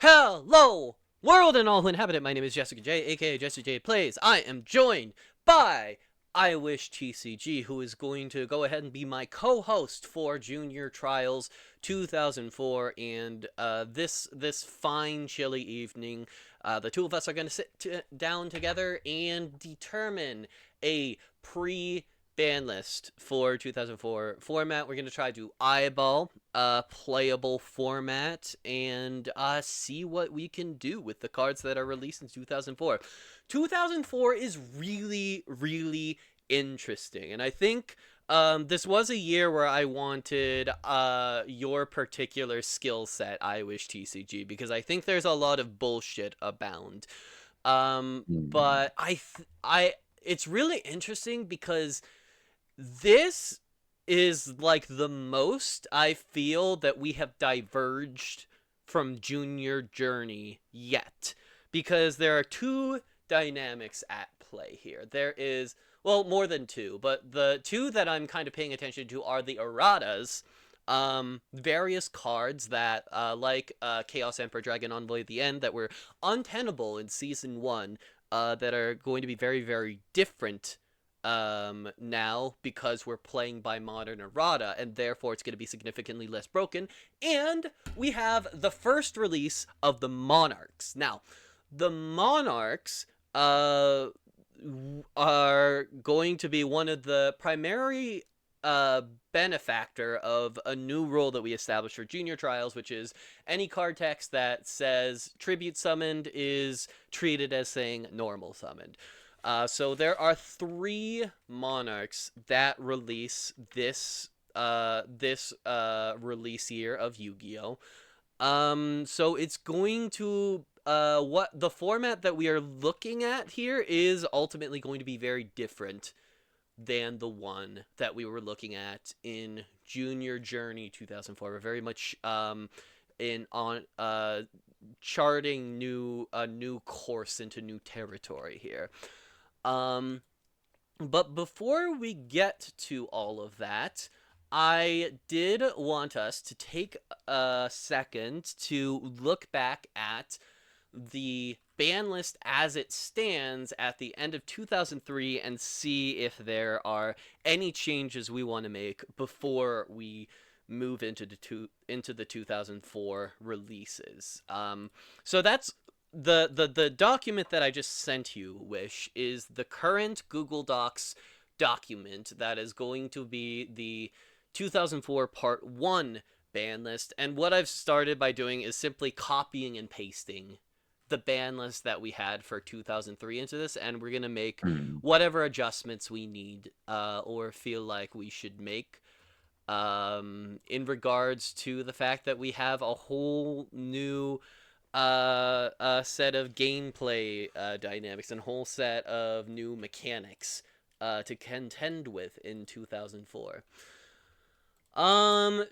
Hello, world and all who inhabit it. My name is Jessica J, aka Jessica J Plays. I am joined by I Wish TCG, who is going to go ahead and be my co-host for Junior Trials 2004. And this fine chilly evening, the two of us are going to sit down together and determine a ban list for 2004 format. We're going to try to eyeball a playable format and see what we can do with the cards that are released in 2004. 2004 is really, really interesting, and I think this was a year where I wanted your particular skill set, I Wish TCG, because I think there's a lot of bullshit abound. Hmm. But it's really interesting because this is like the most I feel that we have diverged from Junior Journey yet. Because there are two dynamics at play here. There is, well, more than two, but the two that I'm kind of paying attention to are the erratas, various cards that, Chaos Emperor Dragon Envoy at the end, that were untenable in Season 1, that are going to be very, very different now because we're playing by modern errata, and therefore it's going to be significantly less broken. And we have the first release of the Monarchs. Now, the Monarchs are going to be one of the primary benefactor of a new rule that we established for Junior Trials, which is any card text that says tribute summoned is treated as saying normal summoned. So there are three monarchs that release this release year of Yu-Gi-Oh. So it's going to what the format that we are looking at here is ultimately going to be very different than the one that we were looking at in Junior Journey 2004. We're very much in on charting new a new course into new territory here. Um, but before we get to all of that, I did want us to take a second to look back at the ban list as it stands at the end of 2003 and see if there are any changes we want to make before we move into the 2004 releases. So that's the document that I just sent you, Wish, is the current Google Docs document that is going to be the 2004 Part 1 ban list. And what I've started by doing is simply copying and pasting the ban list that we had for 2003 into this, and we're going to make Hmm. whatever adjustments we need or feel like we should make in regards to the fact that we have a whole new set of gameplay dynamics and a whole set of new mechanics to contend with in 2004.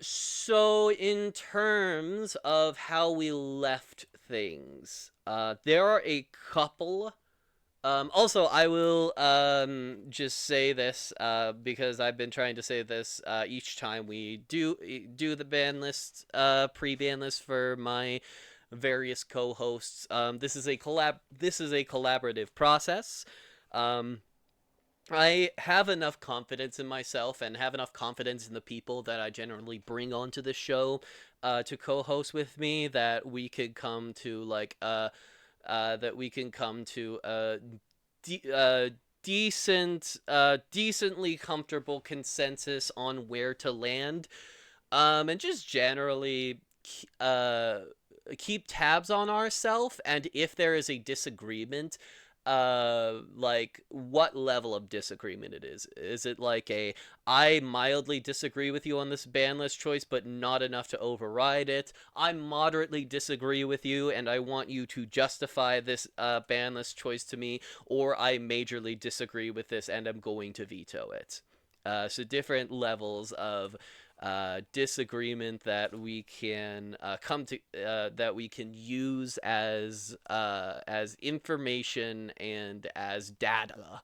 So in terms of how we left things, there are a couple. Also, I will just say this because I've been trying to say this each time we do the ban list, pre-ban list for my various co-hosts. This is a collaborative process. Um, I have enough confidence in myself and have enough confidence in the people that I generally bring onto the show to co-host with me that we could come to de- uh, decently comfortable consensus on where to land, and just generally uh, keep tabs on ourselves. And if there is a disagreement, like what level of disagreement it is it like a I mildly disagree with you on this ban list choice but not enough to override it, I moderately disagree with you and I want you to justify this ban list choice to me, or I majorly disagree with this and I'm going to veto it. So different levels of disagreement that we can come to that we can use as information and as data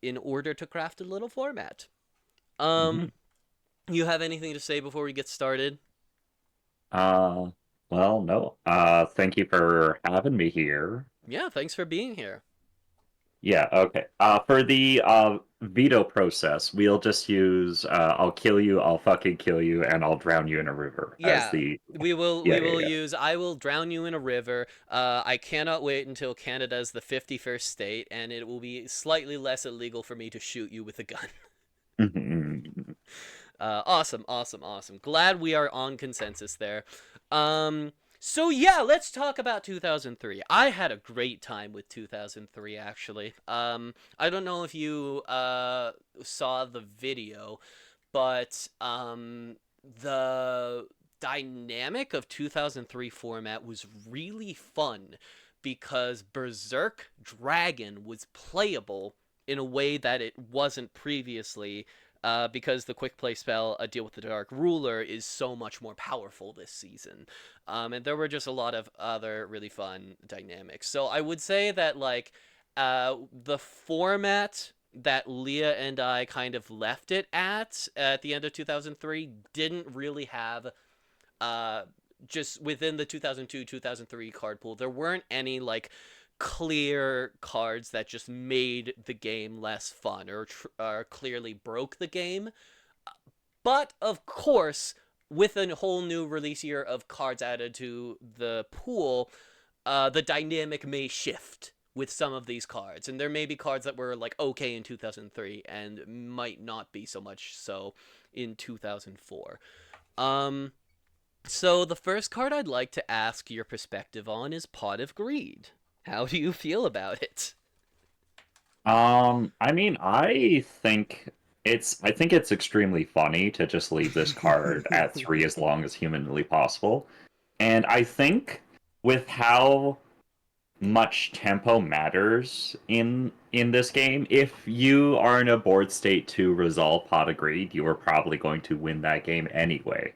in order to craft a little format. Hmm. Um, you have anything to say before we get started? Uh, well, no. thank you for having me here. Yeah, thanks for being here. Yeah, okay. For the veto process, we'll just use I'll kill you, I'll fucking kill you, and I'll drown you in a river as Yeah, the we will yeah, we yeah, will yeah. use I will drown you in a river. I cannot wait until Canada's the 51st state and it will be slightly less illegal for me to shoot you with a gun. Mhm. Awesome, awesome, awesome. Glad we are on consensus there. So yeah, let's talk about 2003. I had a great time with 2003 actually. I don't know if you saw the video, but the dynamic of 2003 format was really fun because Berserk Dragon was playable in a way that it wasn't previously, because the quick play spell, A Deal with the Dark Ruler, is so much more powerful this season. And there were just a lot of other really fun dynamics. So I would say that, like, the format that Leah and I kind of left it at the end of 2003 didn't really have, uh, just within the 2002 2003 card pool, there weren't any like clear cards that just made the game less fun or clearly broke the game. But of course, with a whole new release year of cards added to the pool, the dynamic may shift with some of these cards, and there may be cards that were like okay in 2003 and might not be so much so in 2004. Um, so the first card I'd like to ask your perspective on is Pot of Greed. How do you feel about it? I mean, I think it's extremely funny to just leave this card at 3 as long as humanly possible. And I think with how much tempo matters in this game. If you are in a board state to resolve Pot of Greed, you are probably going to win that game anyway.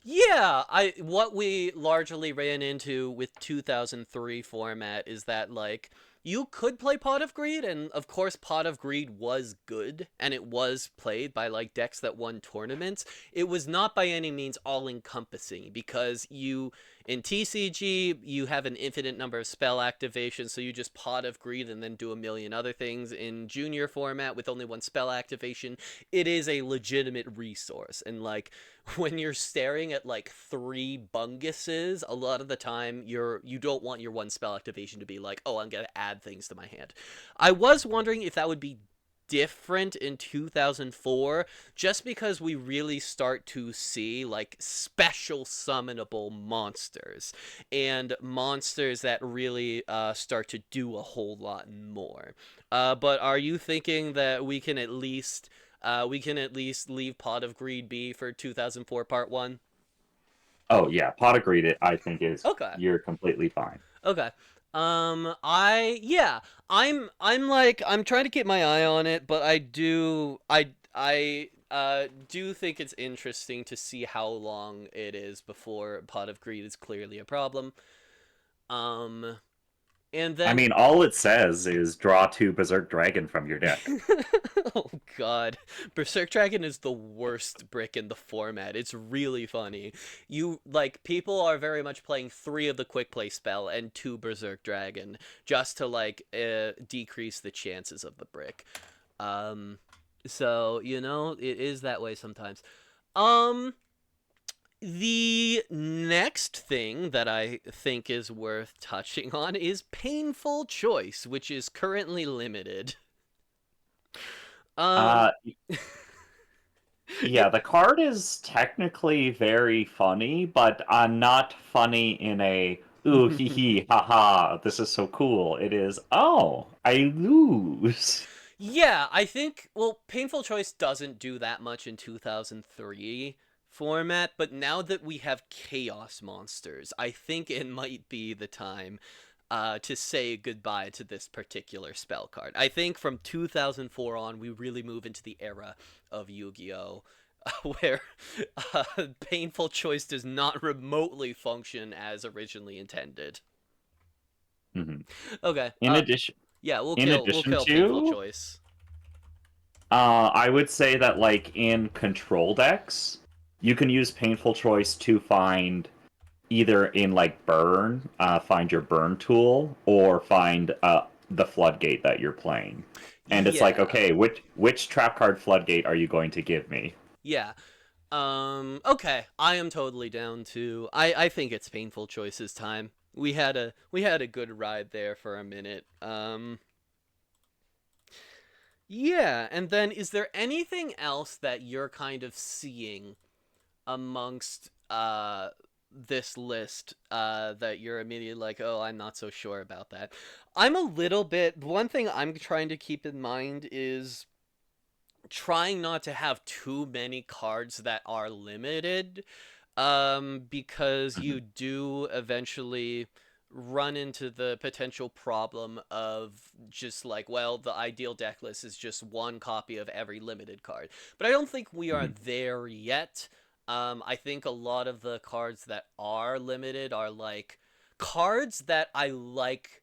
Yeah, I what we largely ran into with 2003 format is that, like, you could play Pot of Greed, and of course Pot of Greed was good and it was played by like decks that won tournaments. It was not by any means all encompassing because you in TCG you have an infinite number of spell activations, so you just Pot of Greed and then do a million other things. In junior format with only one spell activation, it is a legitimate resource, and like when you're staring at like three bunguses, a lot of the time you don't want your one spell activation to be like, oh, I'm gonna add things to my hand. I was wondering if that would be different in 2004, just because we really start to see like special summonable monsters and monsters that really start to do a whole lot more. But are you thinking that we can at least leave Pot of Greed be for 2004 Part 1? Oh yeah, Pot of Greed, I think is Okay. you're completely fine. Okay. I'm like I'm trying to keep my eye on it, but I do think it's interesting to see how long it is before Pot of Greed is clearly a problem. Um and I then mean, all it says is draw 2 Berserk Dragon from your deck. oh god. Berserk Dragon is the worst brick in the format. It's really funny. You like people are very much playing 3 of the quick play spell and 2 Berserk Dragon just to like decrease the chances of the brick. Um so, you know, it is that way sometimes. Um the next thing that I think is worth touching on is Painful Choice, which is currently limited. Um Uh yeah, the card is technically very funny, but not funny in a ooh hee hee haha, this is so cool. It is, oh, I lose. Yeah, I think, well, Painful Choice doesn't do that much in 2003 format, but now that we have Chaos Monsters, I think it might be the time to say goodbye to this particular spell card. I think from 2004 on, we really move into the era of Yu-Gi-Oh! Where uh, Painful Choice does not remotely function as originally intended. Mhm. Okay, In addition, yeah, in we'll addition kill Painful to, Choice. I would say that like in control decks, you can use Painful Choice to find either in like burn, find your burn tool, or find the floodgate that you're playing. And it's like, Yeah. okay, which trap card floodgate are you going to give me? Yeah. Okay, I am totally down to. I think it's painful choices time. We had a good ride there for a minute. Yeah, and then is there anything else that you're kind of seeing amongst this list that you're immediately like, "Oh, I'm not so sure about that." I'm a little bit one thing I'm trying to keep in mind is trying not to have too many cards that are limited, because Mhm, you do eventually run into the potential problem of just like, well, the ideal deck list is just one copy of every limited card. But I don't think we are mhm, there yet. I think a lot of the cards that are limited are like cards that I like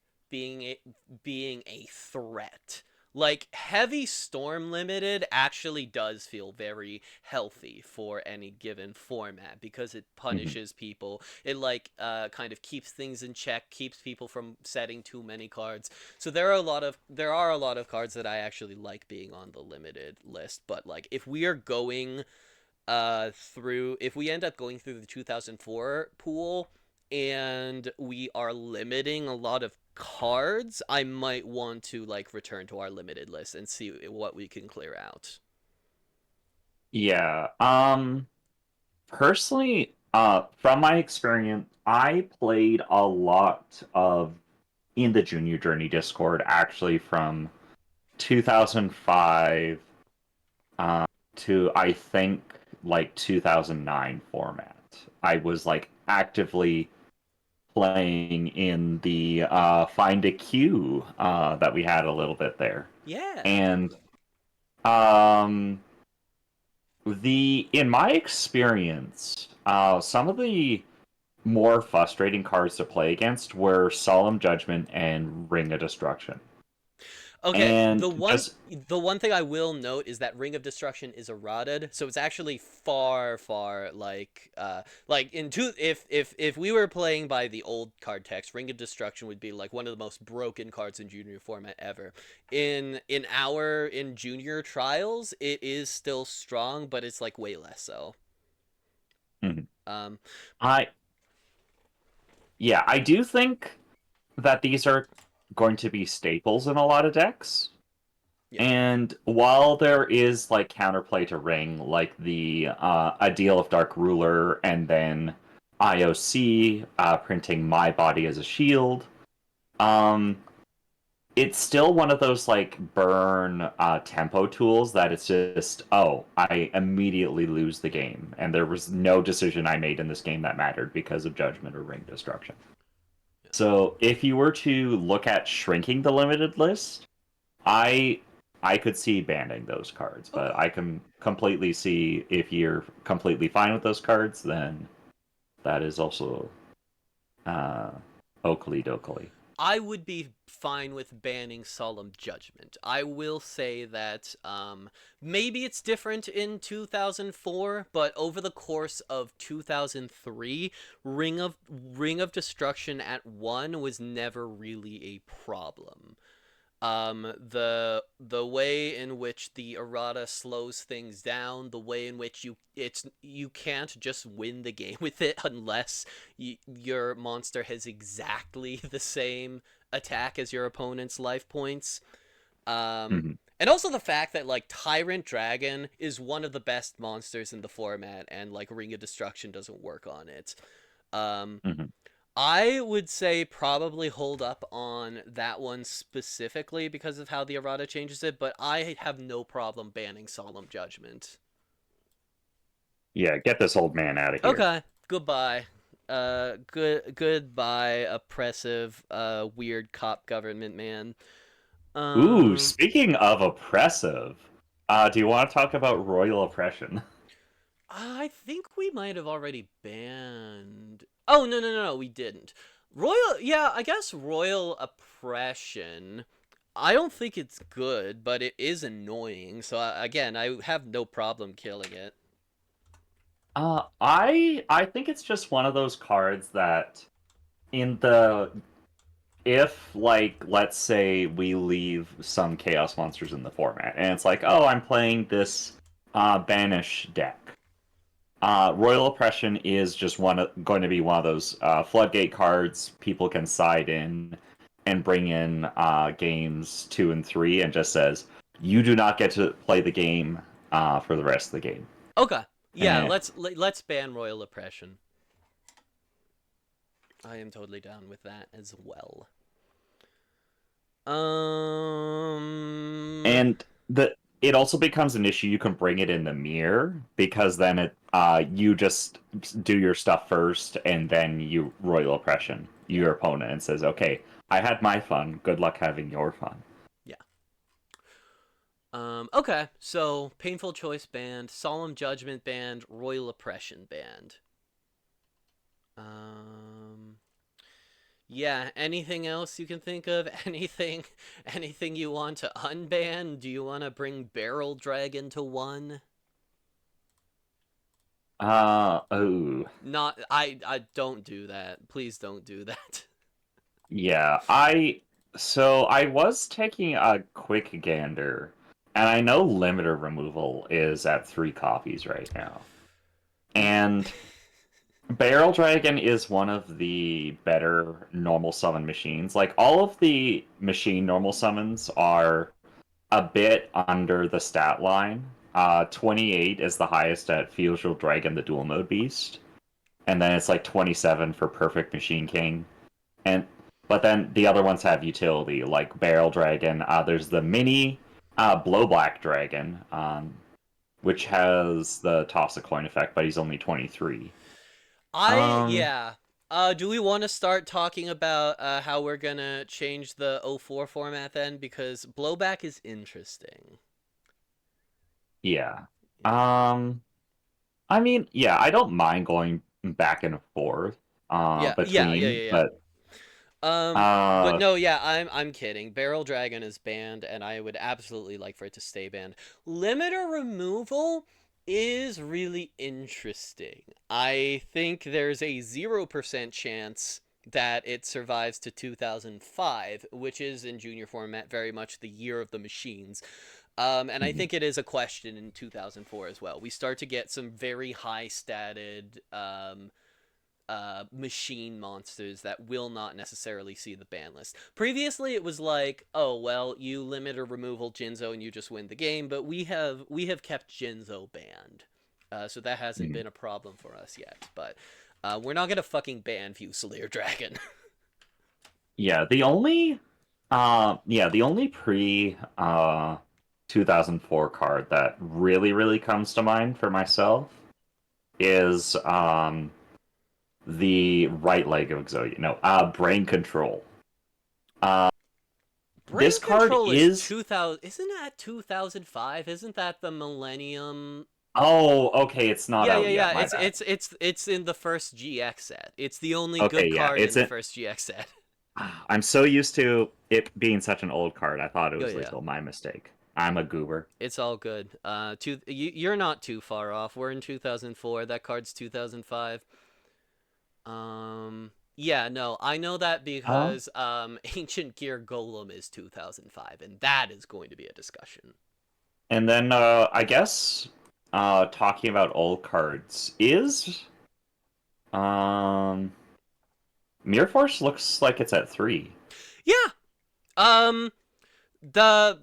being a threat. Like heavy storm limited actually does feel very healthy for any given format because it mhm. punishes people. It like kind of keeps things in check, keeps people from setting too many cards. So there are a lot of cards that I actually like being on the limited list, but like if we are going through if we end up going through the 2004 pool and we are limiting a lot of cards, I might want to like return to our limited list and see what we can clear out. Yeah. Personally, from my experience, I played a lot of in the Junior Journey Discord actually from 2005 uh, to I think like 2009 format. I was like actively playing in the find a queue that we had a little bit there, Yeah. and um, the in my experience, some of the more frustrating cards to play against were Solemn Judgment and Ring of Destruction. Okay, the And one just the one thing I will note is that Ring of Destruction is eroded, so it's actually far, far like in two if we were playing by the old card text, Ring of Destruction would be like one of the most broken cards in junior format ever. In junior trials, it is still strong, but it's like way less so. mhm. Um I yeah, I do think that these are going to be staples in a lot of decks. yeah. And while there is like counterplay to Ring, like the Ideal of Dark Ruler, and then IOC printing My Body as a Shield, um, it's still one of those like burn tempo tools that it's just, oh, I immediately lose the game, and there was no decision I made in this game that mattered because of Judgment or Ring Destruction. Yeah. So if you were to look at shrinking the limited list, I I could see banning those cards, but Okay. I can completely see if you're completely fine with those cards, then that is also uh Oakley Dokley. I would be fine with banning Solemn Judgment. I will say that maybe it's different in 2004, but over the course of 2003, Ring of Destruction at 1 was never really a problem. The way in which the errata slows things down, the way in which you can't just win the game with it unless your monster has exactly the same attack as your opponent's life points. Hmm. And also the fact that like Tyrant Dragon is one of the best monsters in the format, and like Ring of Destruction doesn't work on it. Um, Hmm. I would say probably hold up on that one specifically because of how the errata changes it, but I have no problem banning Solemn Judgment. Yeah, get this old man out of here. Okay, goodbye. Goodbye, oppressive, weird cop government man. Ooh, Um, speaking of oppressive, do you want to talk about royal oppression? I think we might have already banned. Oh no no no no, we didn't. Royal, yeah, I guess royal oppression. I don't think it's good, but it is annoying. So again, I have no problem killing it. I think it's just one of those cards that in the if like let's say we leave some chaos monsters in the format and it's like, oh, I'm playing this banish deck. Royal Oppression is just going to be one of those floodgate cards people can side in and bring in games 2 and 3, and just says you do not get to play the game for the rest of the game. Okay. Yeah, And let's ban royal oppression. I am totally down with that as well. Um and the it also becomes an issue. You can bring it in the mirror because then it you just do your stuff first and then you royal oppression yeah. your opponent and says, okay, I had my fun, good luck having your fun. Yeah. Okay. So, painful choice band, solemn judgment band, royal oppression band. Um yeah, anything else you can think of? Anything you want to unban? Do you want to bring barrel dragon to one? Oh, Not I don't do that. Please don't do that. yeah. I was taking a quick gander, and I know limiter removal is at 3 copies right now. And Barrel Dragon is one of the better normal summon machines. Like all of the machine normal summons are a bit under the stat line. 28 is the highest at Fusional Dragon, the dual mode beast, and then it's like 27 for Perfect Machine King. And but then the other ones have utility, like Barrel Dragon. There's the mini Blow Black Dragon, which has the toss a coin effect, but he's only 23. Um, Yeah. Do we want to start talking about how we're gonna change the 04 format then? Because blowback is interesting. yeah. Yeah. Um, I mean, yeah, I don't mind going back and forth between, Yeah. but But uh, no, yeah, I'm kidding. Barrel Dragon is banned, and I would absolutely like for it to stay banned. Limiter removal is really interesting. I think there's a 0% chance that it survives to 2005, which is in junior format very much the year of the machines. And I mhm, think it is a question in 2004 as well. We start to get some very high statted machine monsters that will not necessarily see the ban list. Previously, it was like, oh well, you limit or removal Jinzo and you just win the game. But we have kept Jinzo banned, so that hasn't mhm. been a problem for us yet. But we're not gonna fucking ban Fusilier Dragon. Yeah, the only pre 2004 card that really comes to mind for myself is the right leg of Exodia. No, Brain Control. Uh, this Brain card Control is is 2000. Isn't that 2005? Isn't that the Millennium? oh, okay, it's not out Yeah. yet, my bad. It's in the first GX set. It's the only Okay, good yeah, card in it's the in first GX set. I'm so used to it being such an old card. I thought it Oh was yeah. lethal. My mistake. I'm a goober. It's all good. You're not too far off. We're in 2004. That card's 2005. Yeah, no, I know that Uh, because Ancient Gear Golem is 2005, and that is going to be a discussion. and then I guess talking about old cards is um Mirror Force looks like it's at 3. Yeah. Um, the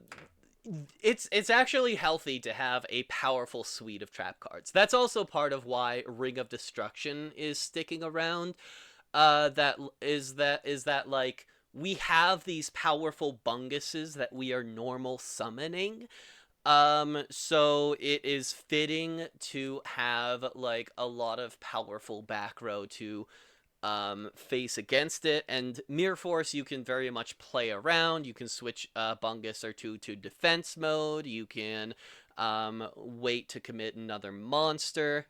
it's actually healthy to have a powerful suite of trap cards. That's also part of why Ring of Destruction is sticking around. That is that like we have these powerful bunguses that we are normal summoning. So it is fitting to have like a lot of powerful back row to face against it. And Mirror Force, you can very much play around. You can switch Bungus or two to defense mode. You can wait to commit another monster.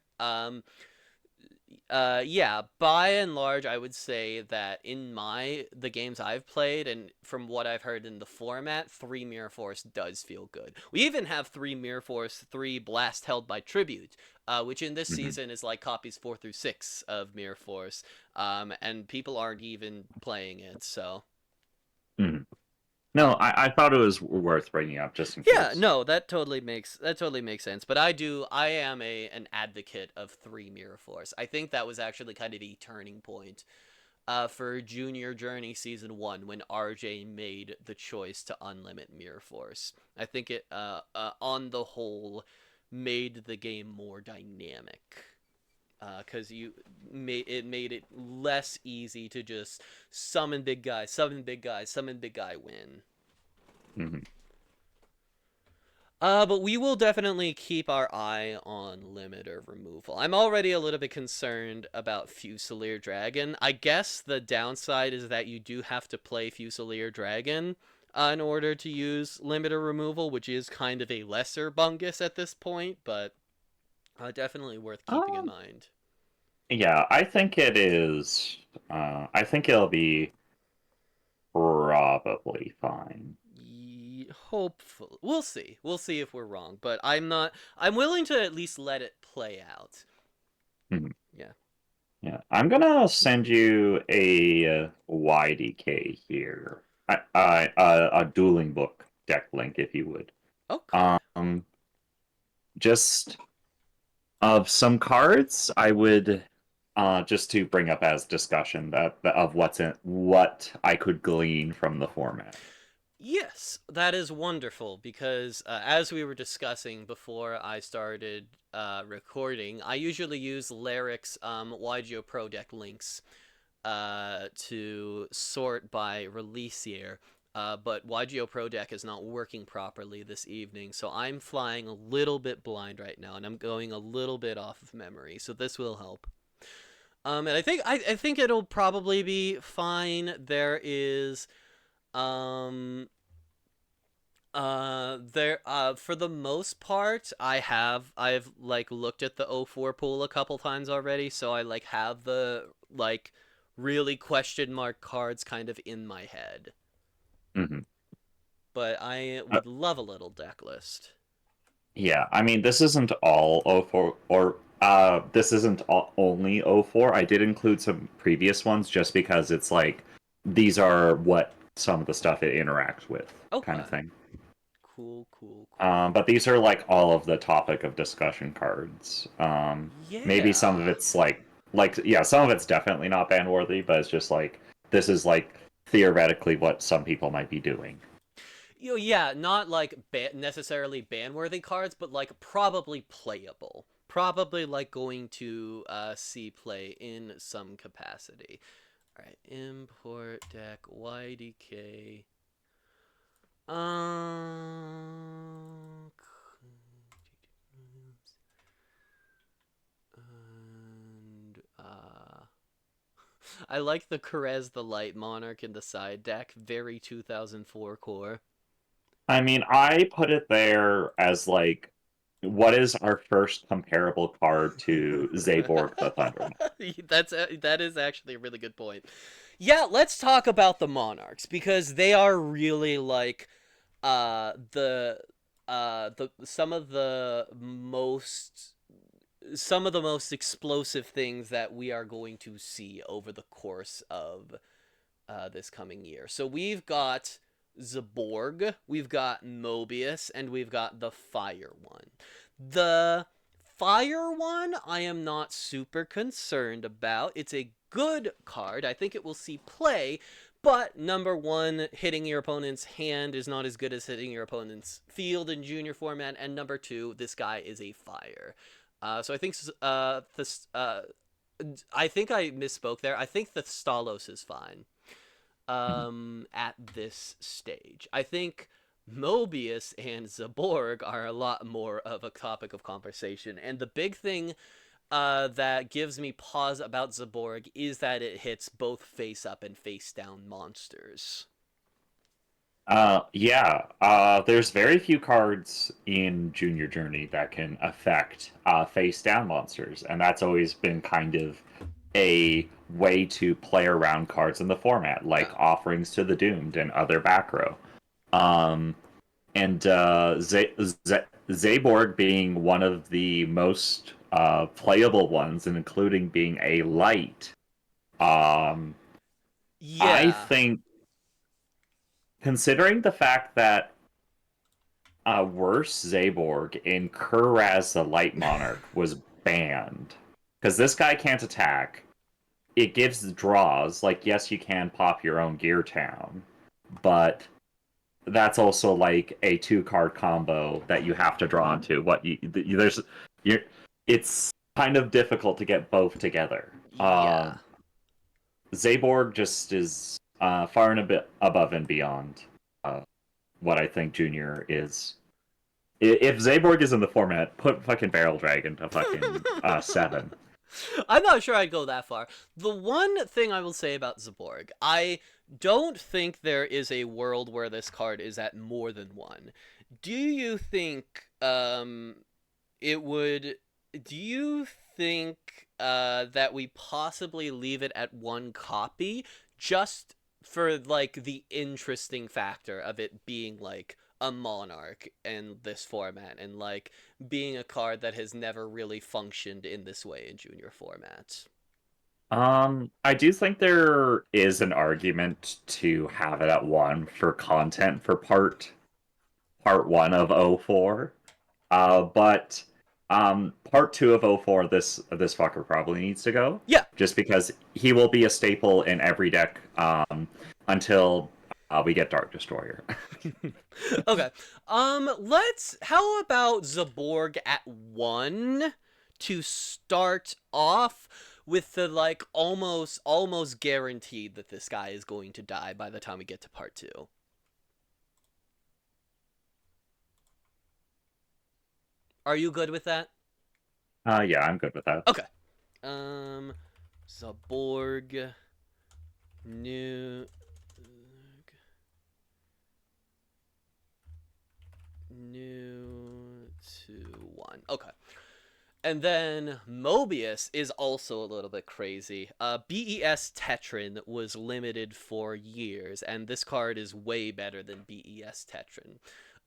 Yeah, by and large, I would say that in the games I've played and from what I've heard in the format, 3 Mirror Force does feel good. We even have 3 Mirror Force 3 Blast Held by Tribute, which in this Hmm. season is like copies 4 through 6 of Mirror Force, and people aren't even playing it, so. Hmm. No, I thought it was worth bringing up just in Yeah, case. no, that totally makes sense. But I am an advocate of 3 Mirror Force. I think that was actually kind of a turning point for Junior Journey Season 1 when RJ made the choice to unlimit Mirror Force. I think it, on the whole, made the game more dynamic. Because it made it less easy to just summon big guy, summon big guy, summon big guy, win. Hmm. But we will definitely keep our eye on limiter removal. I'm already a little bit concerned about Fusilier Dragon. I guess the downside is that you do have to play Fusilier Dragon in order to use limiter removal, which is kind of a lesser bungus at this point, but definitely worth keeping in Um, mind. yeah, I think it is. I think it'll be probably fine. Hopefully, we'll see. We'll see if we're wrong, but I'm not. I'm willing to at least let it play out. Mhm. Yeah. Yeah, I'm gonna send you a YDK here. A dueling book deck link, if you would. Okay. Um, just of some cards, I would just to bring up as discussion that of what I could glean from the format. Yes, that is wonderful because as we were discussing before I started recording, I usually use Laric's YGO Pro Deck links to sort by release year. But YGO Pro Deck is not working properly this evening, so I'm flying a little bit blind right now, and I'm going a little bit off of memory, so this will help. And I think it'll probably be fine. There is um there for the most part I've like looked at the O4 pool a couple times already, so I like have the like really question mark cards kind of in my head. Hmm. But I would love a little deck list. Yeah, I mean, this isn't all O4 or this isn't only O4. I did include some previous ones just because it's like these are what some of the stuff it interacts with, kind of Okay. thing. Cool, cool, cool. But these are like all of the topic of discussion cards. Maybe some of Yeah. it's like yeah, some of it's definitely not ban worthy, but it's just like this is like theoretically what some people might be doing. Yeah, not like necessarily ban-worthy cards, but like probably playable. Probably like going to see play in some capacity. All right, import deck YDK. Um, and I like the Karez the Light Monarch in the side deck. Very 2004 core. I mean, I put it there as like what is our first comparable card to Zaborg the Thunderman? That is actually a really good point. Yeah, let's talk about the Monarchs because they are really like the some of the most explosive things that we are going to see over the course of this coming year. So we've got Zaborg, we've got Mobius, and we've got the Fire one. The Fire one, I am not super concerned about. It's a good card. I think it will see play, but number one, hitting your opponent's hand is not as good as hitting your opponent's field in junior format, and number two, this guy is a fire. So I think this. I think I misspoke there. I think the Stalos is fine Mhm. at this stage. I think Mobius and Zaborg are a lot more of a topic of conversation. And the big thing that gives me pause about Zaborg is that it hits both face up and face down monsters. Yeah. There's very few cards in Junior Journey that can affect face down monsters, and that's always been kind of a way to play around cards in the format, like Yeah. Offerings to the Doomed and other back row. Um, and Zaborg being one of the most playable ones, and including being a light. Um, I Yeah. think, considering the fact that worse Zaborg in Kuraz the Light Monarch was banned, because this guy can't attack. It gives draws. Like, yes, you can pop your own Gear Town, but that's also like a two-card combo that you have to draw into. There's you're it's kind of difficult to get both together. Yeah. Zaborg just is far and a bit above and beyond uh, what I think Junior is. If Zaborg is in the format, put fucking Barrel Dragon to fucking 7. I'm not sure I'd go that far. The one thing I will say about Zaborg, I don't think there is a world where this card is at more than one. Do you think it would do you think that we possibly leave it at one copy just for like the interesting factor of it being like a monarch in this format and like being a card that has never really functioned in this way in junior formats? I do think there is an argument to have it at 1 for content for part 1 of O4. But part 2 of O4, this fucker probably needs to go, Yeah. just because he will be a staple in every deck until we get Dark Destroyer. Okay. Let's. How about Zaborg at 1 to start off with the like almost guaranteed that this guy is going to die by the time we get to part 2. Are you good with that? Yeah, I'm good with that. Okay. Um, Zaborg new new to 1. Okay. And then Mobius is also a little bit crazy. BES Tetrin was limited for years, and this card is way better than BES Tetrin.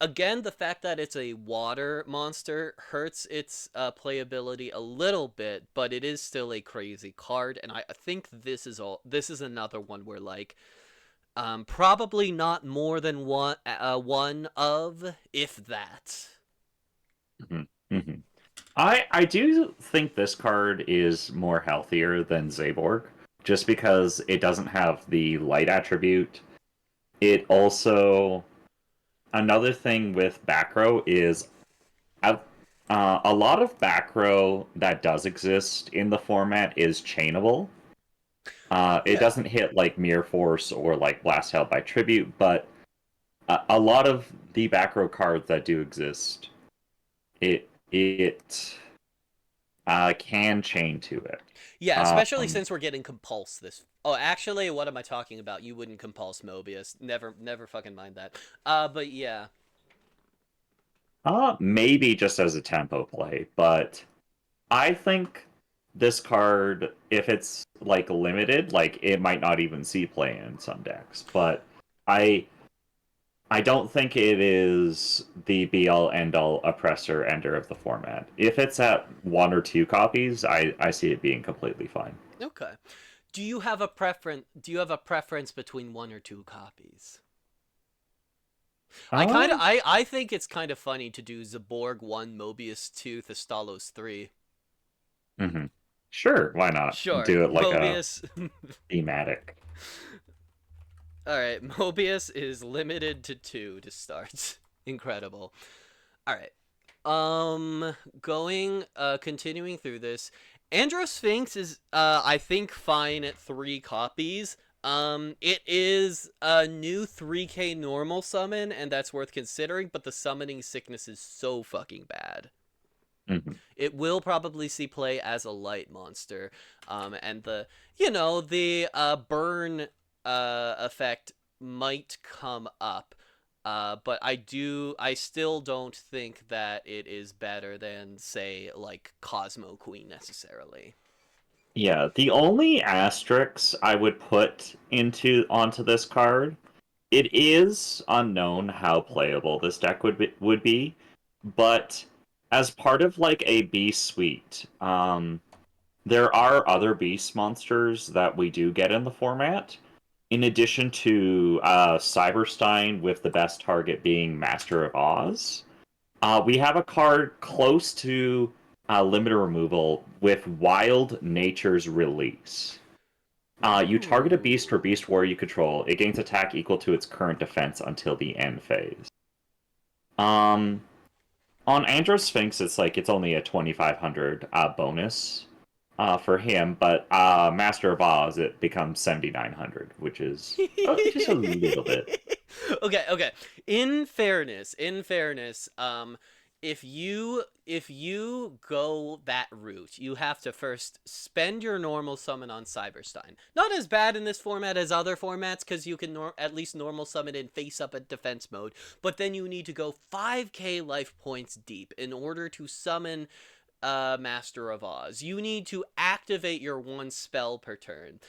Again, the fact that it's a water monster hurts its playability a little bit, but it is still a crazy card, and I think this is another one where like probably not more than one of, if that. hmm hmm I do think this card is more healthier than Zaborg, just because it doesn't have the light attribute. It also, another thing with back row is uh, a lot of back row that does exist in the format is chainable. It Yeah. doesn't hit like Mirror Force or like Blast Held by Tribute, but a lot of the back row cards that do exist, it can chain to it. Yeah, especially Um, since we're getting compulse this. Oh, actually, what am I talking about? You wouldn't compulse Mobius. Never fucking mind that. But yeah. maybe just as a tempo play, but I think this card, if it's like limited, like it might not even see play in some decks. But I I don't think it is the be all end all oppressor ender of the format. If it's at 1 or 2 copies, I see it being completely fine. Okay. Do you have a preference between 1 or 2 copies? Um, I think it's kind of funny to do Zaborg 1, Mobius 2, Thestalos 3. hmm Sure, why not? Sure. Do it like a Mobius. thematic. All right, Mobius is limited to 2 to start. Incredible. All right. Going continuing through this, Androsphinx is I think fine at 3 copies. It is a new 3K normal summon, and that's worth considering, but the summoning sickness is so fucking bad. hmm It will probably see play as a light monster. And the burn effect might come up. But I still don't think that it is better than, say, like Cosmo Queen necessarily. Yeah, the only asterisks I would put into onto this card, it is unknown how playable this deck would be, but as part of like a beast suite, there are other beast monsters that we do get in the format. In addition to Cyberstein, with the best target being Master of Oz, we have a card close to limiter removal with Wild Nature's Release. You target a beast or Ooh. beast warrior you control. It gains attack equal to its current defense until the end phase. Um, on Andros Sphinx, it's only a 2,500 bonus for him, but Master of Oz it becomes 7,900, which is just a little bit. Okay. In fairness, if you go that route, you have to first spend your normal summon on Cyberstein. Not as bad in this format as other formats, because you can at least normal summon in face up at defense mode. But then you need to go 5k life points deep in order to summon Master of Oz. You need to activate your one spell per turn.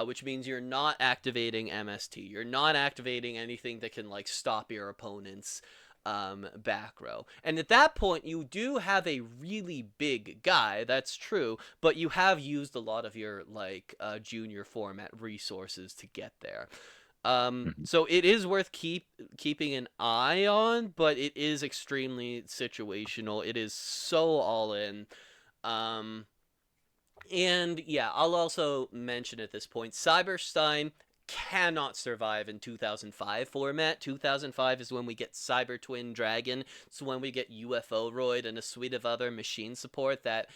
Which means you're not activating MST. You're not activating anything that can like stop your opponent's back row. And at that point, you do have a really big guy. That's true, but you have used a lot of your like junior format resources to get there. Mhm. So it is worth keeping an eye on, but it is extremely situational. It is so all in. Um, and yeah, I'll also mention at this point, Cyberstein cannot survive in 2005 format. 2005 is when we get Cyber Twin Dragon. It's when we get UFO Roid and a suite of other machine support that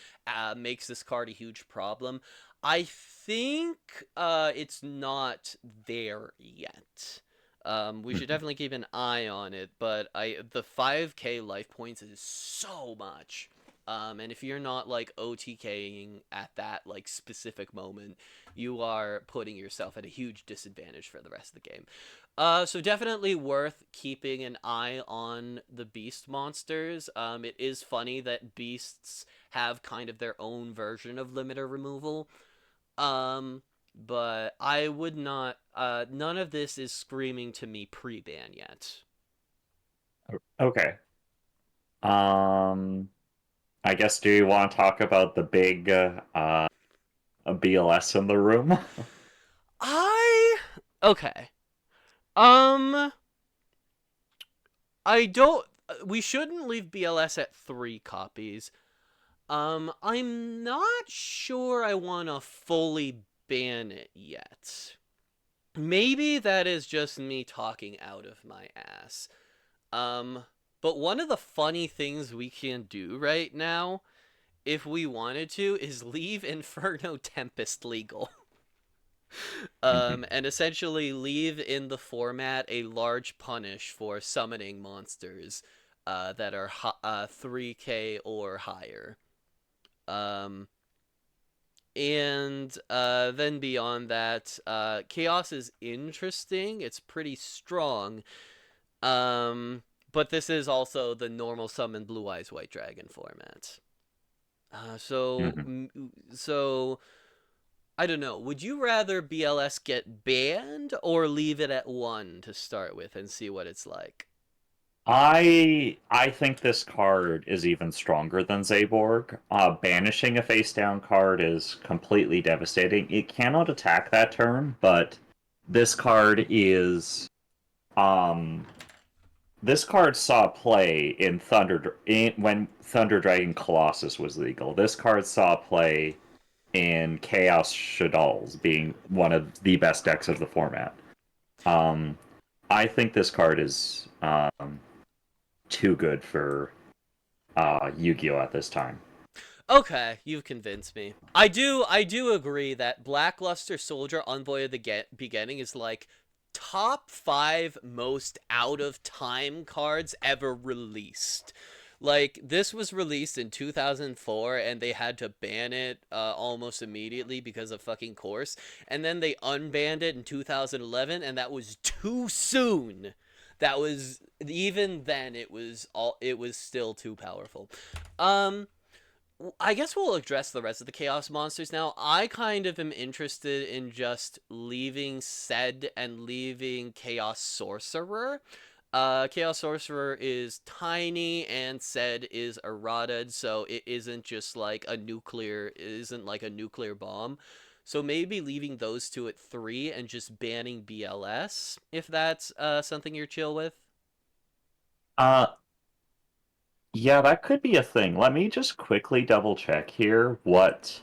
makes this card a huge problem. I think it's not there yet. We should Mhm. definitely keep an eye on it, but the 5k life points is so much. And if you're not like OTKing at that like specific moment, you are putting yourself at a huge disadvantage for the rest of the game. So definitely worth keeping an eye on the beast monsters. It is funny that beasts have kind of their own version of limiter removal. Um, but I would not. None of this is screaming to me pre-ban yet. Okay. Um, I guess do you want to talk about the big BLS in the room? I okay. Um, I don't. We shouldn't leave BLS at 3 copies. I'm not sure I want to fully ban it yet. Maybe that is just me talking out of my ass. Um, but one of the funny things we can do right now, if we wanted to, is leave Inferno Tempest legal. Mhm. And essentially leave in the format a large punish for summoning monsters that are 3k or higher. Um, and then beyond that, Chaos is interesting. It's pretty strong. Um, but this is also the normal summon Blue Eyes White Dragon format. Uh, so, Mhm. so I don't know. Would you rather BLS get banned or leave it at 1 to start with and see what it's like? I think this card is even stronger than Zaborg. Banishing a face down card is completely devastating. It cannot attack that turn, but this card is um this card saw play in when Thunder Dragon Colossus was legal. This card saw play in Chaos Shaddolls being one of the best decks of the format. Um, I think this card is too good for Yu-Gi-Oh at this time. Okay, you've convinced me. I do agree that Blackluster Soldier Envoy of the Beginning is like top 5 most out of time cards ever released. Like this was released in 2004 and they had to ban it almost immediately because of fucking course, and then they unbanned it in 2011 and that was too soon. That was, even then, it was still too powerful. Um, I guess we'll address the rest of the Chaos monsters now. I kind of am interested in just leaving Sed and leaving Chaos Sorcerer. Chaos Sorcerer is tiny and Sed is eroded, so it isn't just like it isn't like a nuclear bomb. So maybe leaving those two at 3 and just banning BLS, if that's something you're chill with. Uh, yeah, that could be a thing. Let me just quickly double check here what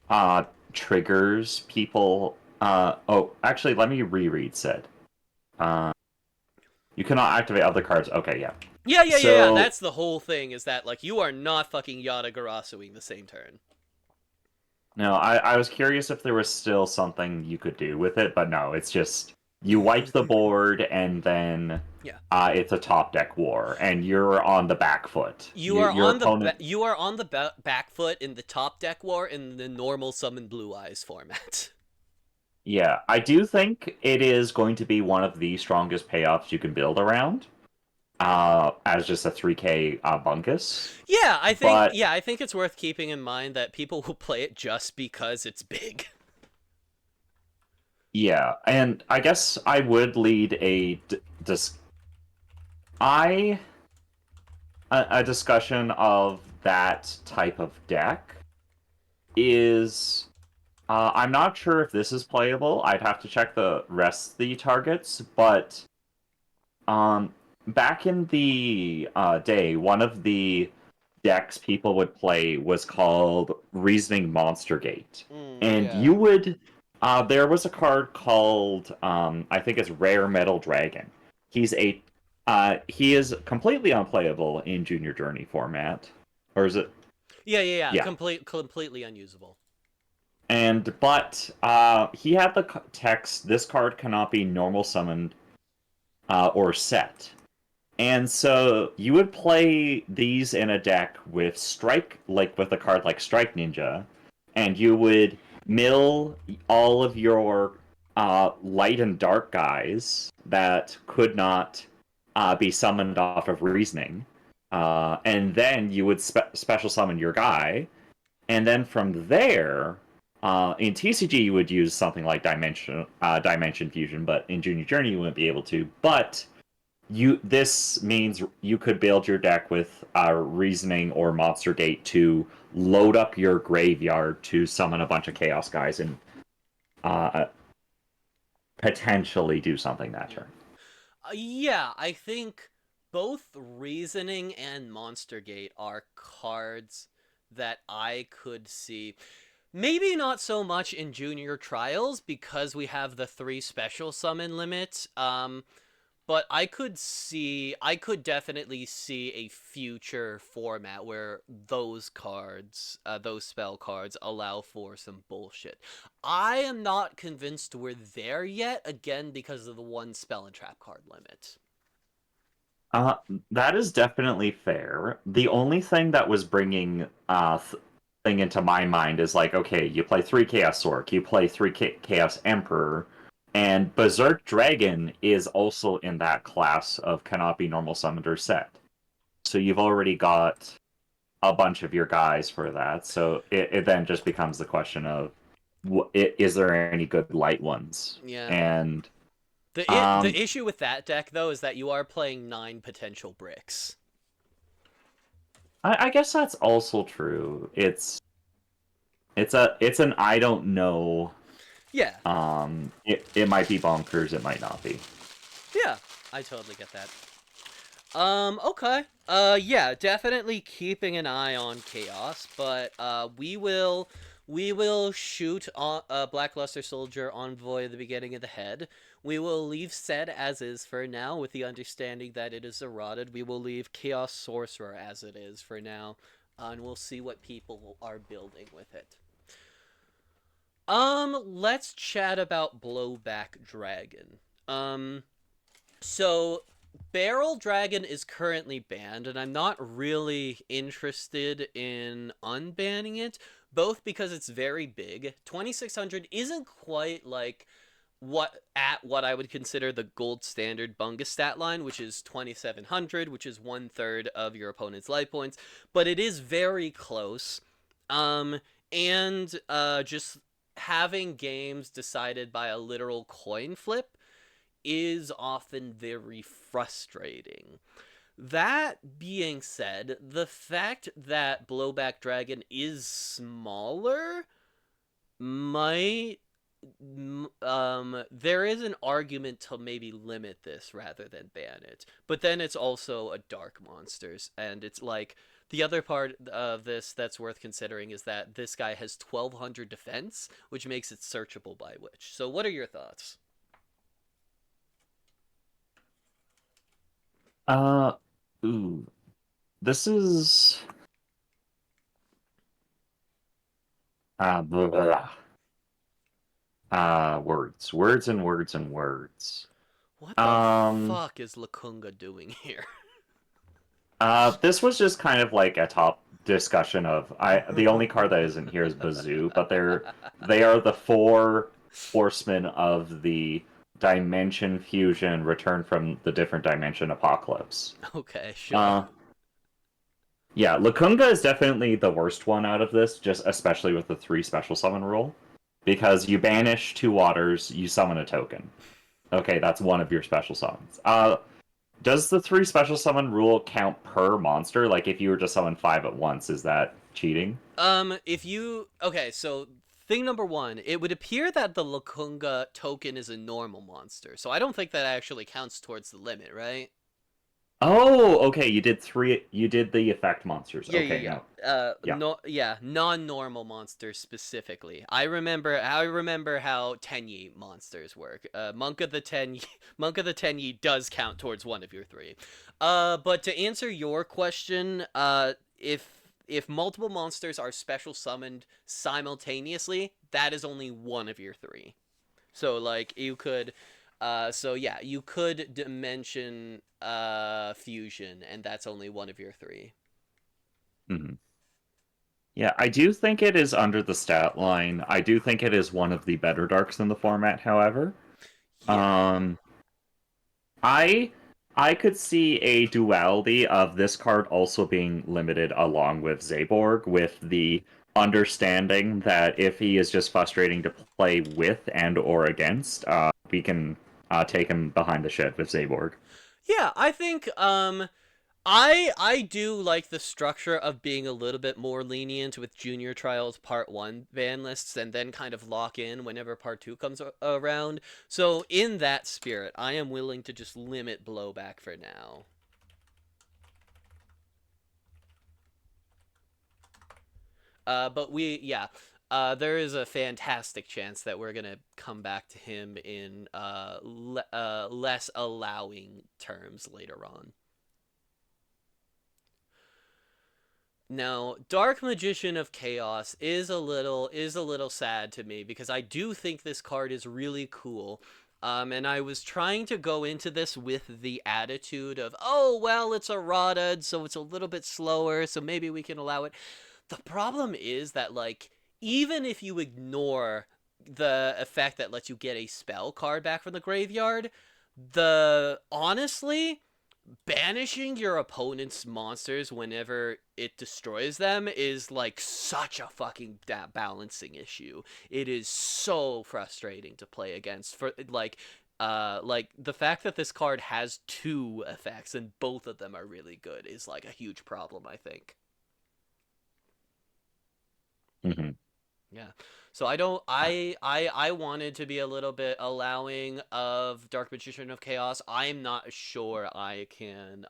uh triggers people. Oh, actually, let me reread said. Uh, you cannot activate other cards. Okay, yeah. Yeah. So That's the whole thing, is that, like, you are not fucking Yada Garasuing the same turn. no, I was curious if there was still something you could do with it, but no, it's just you wipe the board and then Yeah. it's a top deck war, and you're on the back foot. Your opponent, You are on the back foot in the top deck war in the normal summon blue eyes format. yeah, I do think it is going to be one of the strongest payoffs you can build around, as just a 3K bunkus. But I think it's worth keeping in mind that people will play it just because it's big. yeah, and I guess I would lead I a discussion of that type of deck is I'm not sure if this is playable. I'd have to check the rest of the targets, but um, back in the day, one of the decks people would play was called Reasoning Monster Gate, and Yeah. you would there was a card called I think it's Rare Metal Dragon. He's a he is completely unplayable in Junior Journey format, or is it? Yeah. Yeah, Completely unusable. and but he had the text. This card cannot be normal summoned or set. And so you would play these in a deck with Strike, like with a card like Strike Ninja, and you would mill all of your light and dark guys that could not be summoned off of Reasoning. And then you would special summon your guy, and then from there, in TCG you would use something like Dimension Fusion, but in Junior Journey you wouldn't be able to. But this means you could build your deck with Reasoning or Monster Gate to load up your graveyard to summon a bunch of Chaos guys and uh, potentially do something that Yeah. turn. Yeah, I think both Reasoning and Monster Gate are cards that I could see. Maybe not so much in Junior Trials because we have the 3 special summon limit. But I could definitely see a future format where those spell cards allow for some bullshit. I am not convinced we're there yet, again, because of the 1 spell and trap card limit. Uh, that is definitely fair. The only thing that was bringing thing into my mind is like, okay, you play 3 Chaos Orc, you play 3 Chaos Emperor, and Berserk Dragon is also in that class of cannot be normal summoned or set. So you've already got a bunch of your guys for that. So it then just becomes the question of, is there any good light ones? Yeah. And The um, issue with that deck, though, is that you are playing 9 potential bricks. I guess that's also true. It's an I don't know. Yeah. It might be bonkers. It might not be. Yeah. I totally get that. Okay. Yeah, definitely keeping an eye on Chaos, but we will shoot on Blackluster Soldier Envoy at the beginning of the head. We will leave Sed as is for now, with the understanding that it is eroded. We will leave Chaos Sorcerer as it is for now, and we'll see what people are building with it. Let's chat about Blowback Dragon. Um, so Barrel Dragon is currently banned, and I'm not really interested in unbanning it, both because it's very big. 2600 isn't quite like what I would consider the gold standard Bunga stat line, which is 2700, which is 1/3 of your opponent's life points, but it is very close. Um, and just having games decided by a literal coin flip is often very frustrating. That being said, the fact that Blowback Dragon is smaller might there is an argument to maybe limit this rather than ban it. But then it's also a dark monsters, and it's like the other part of this that's worth considering is that this guy has 1200 defense, which makes it searchable by witch. So what are your thoughts? Uh, ooh, this is blah, blah, blah. Words and words and words. What the Um, fuck is Lakunga doing here? this was just kind of like a top discussion of the only card that isn't here is Bazoo, but they are the four horsemen of the dimension fusion return from the different dimension apocalypse. Okay, sure. Uh yeah, Lakunga is definitely the worst one out of this, just especially with the three special summon rule. Because you banish two waters, you summon a token. Okay, that's one of your special summons. Does the three special summon rule count per monster? Like if you were to summon five at once, is that cheating? If you okay, so thing number one, it would appear that the Lakunga token is a normal monster, so I don't think that actually counts towards the limit, right? Oh, okay, you did three you did the effect monsters. Yeah, Okay, yeah, no. yeah. Yeah. No, yeah, non-normal monsters specifically. I remember how Tenyi monsters work. Monk of the Tenyi, Monk of the Tenyi does count towards one of your three. But to answer your question, if multiple monsters are special summoned simultaneously, that is only one of your three. So like you could so yeah, you could dimension fusion and that's only one of your three. Mhm. Yeah, I do think it is under the stat line. I do think it is one of the better darks in the format, however. Yeah. Um I I could see a duality of this card also being limited along with Zaborg, with the understanding that if he is just frustrating to play with and or against, we can take him behind the shed with Zaborg. Yeah, I think I do like the structure of being a little bit more lenient with Junior Trials Part 1 ban lists and then kind of lock in whenever Part 2 comes around. So in that spirit, I am willing to just limit blowback for now. But there is a fantastic chance that we're gonna come back to him in less allowing terms later on. Now, Dark Magician of Chaos is a little sad to me because I do think this card is really cool. And I was trying to go into this with the attitude of, oh well, it's a Rodad, so it's a little bit slower, so maybe we can allow it. The problem is that like even if you ignore the effect that lets you get a spell card back from the graveyard, the honestly banishing your opponent's monsters whenever it destroys them is like such a fucking balancing issue. It is so frustrating to play against for like the fact that this card has two effects and both of them are really good is like a huge problem, I think. Hmm. Yeah. So I don't I wanted to be a little bit allowing of Dark Magician of Chaos. I'm not sure I can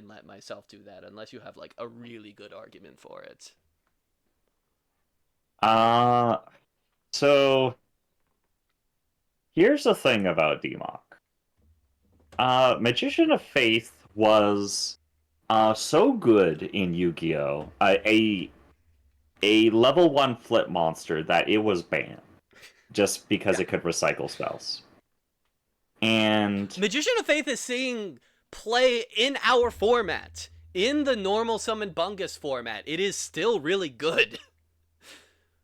let myself do that unless you have like a really good argument for it. Uh, so here's the thing about DMOC. Magician of Faith was so good in Yu-Gi-Oh! A level one flip monster that it was banned just because Yeah. it could recycle spells. And Magician of Faith is seeing play in our format. In the normal summon bungus format, it is still really good.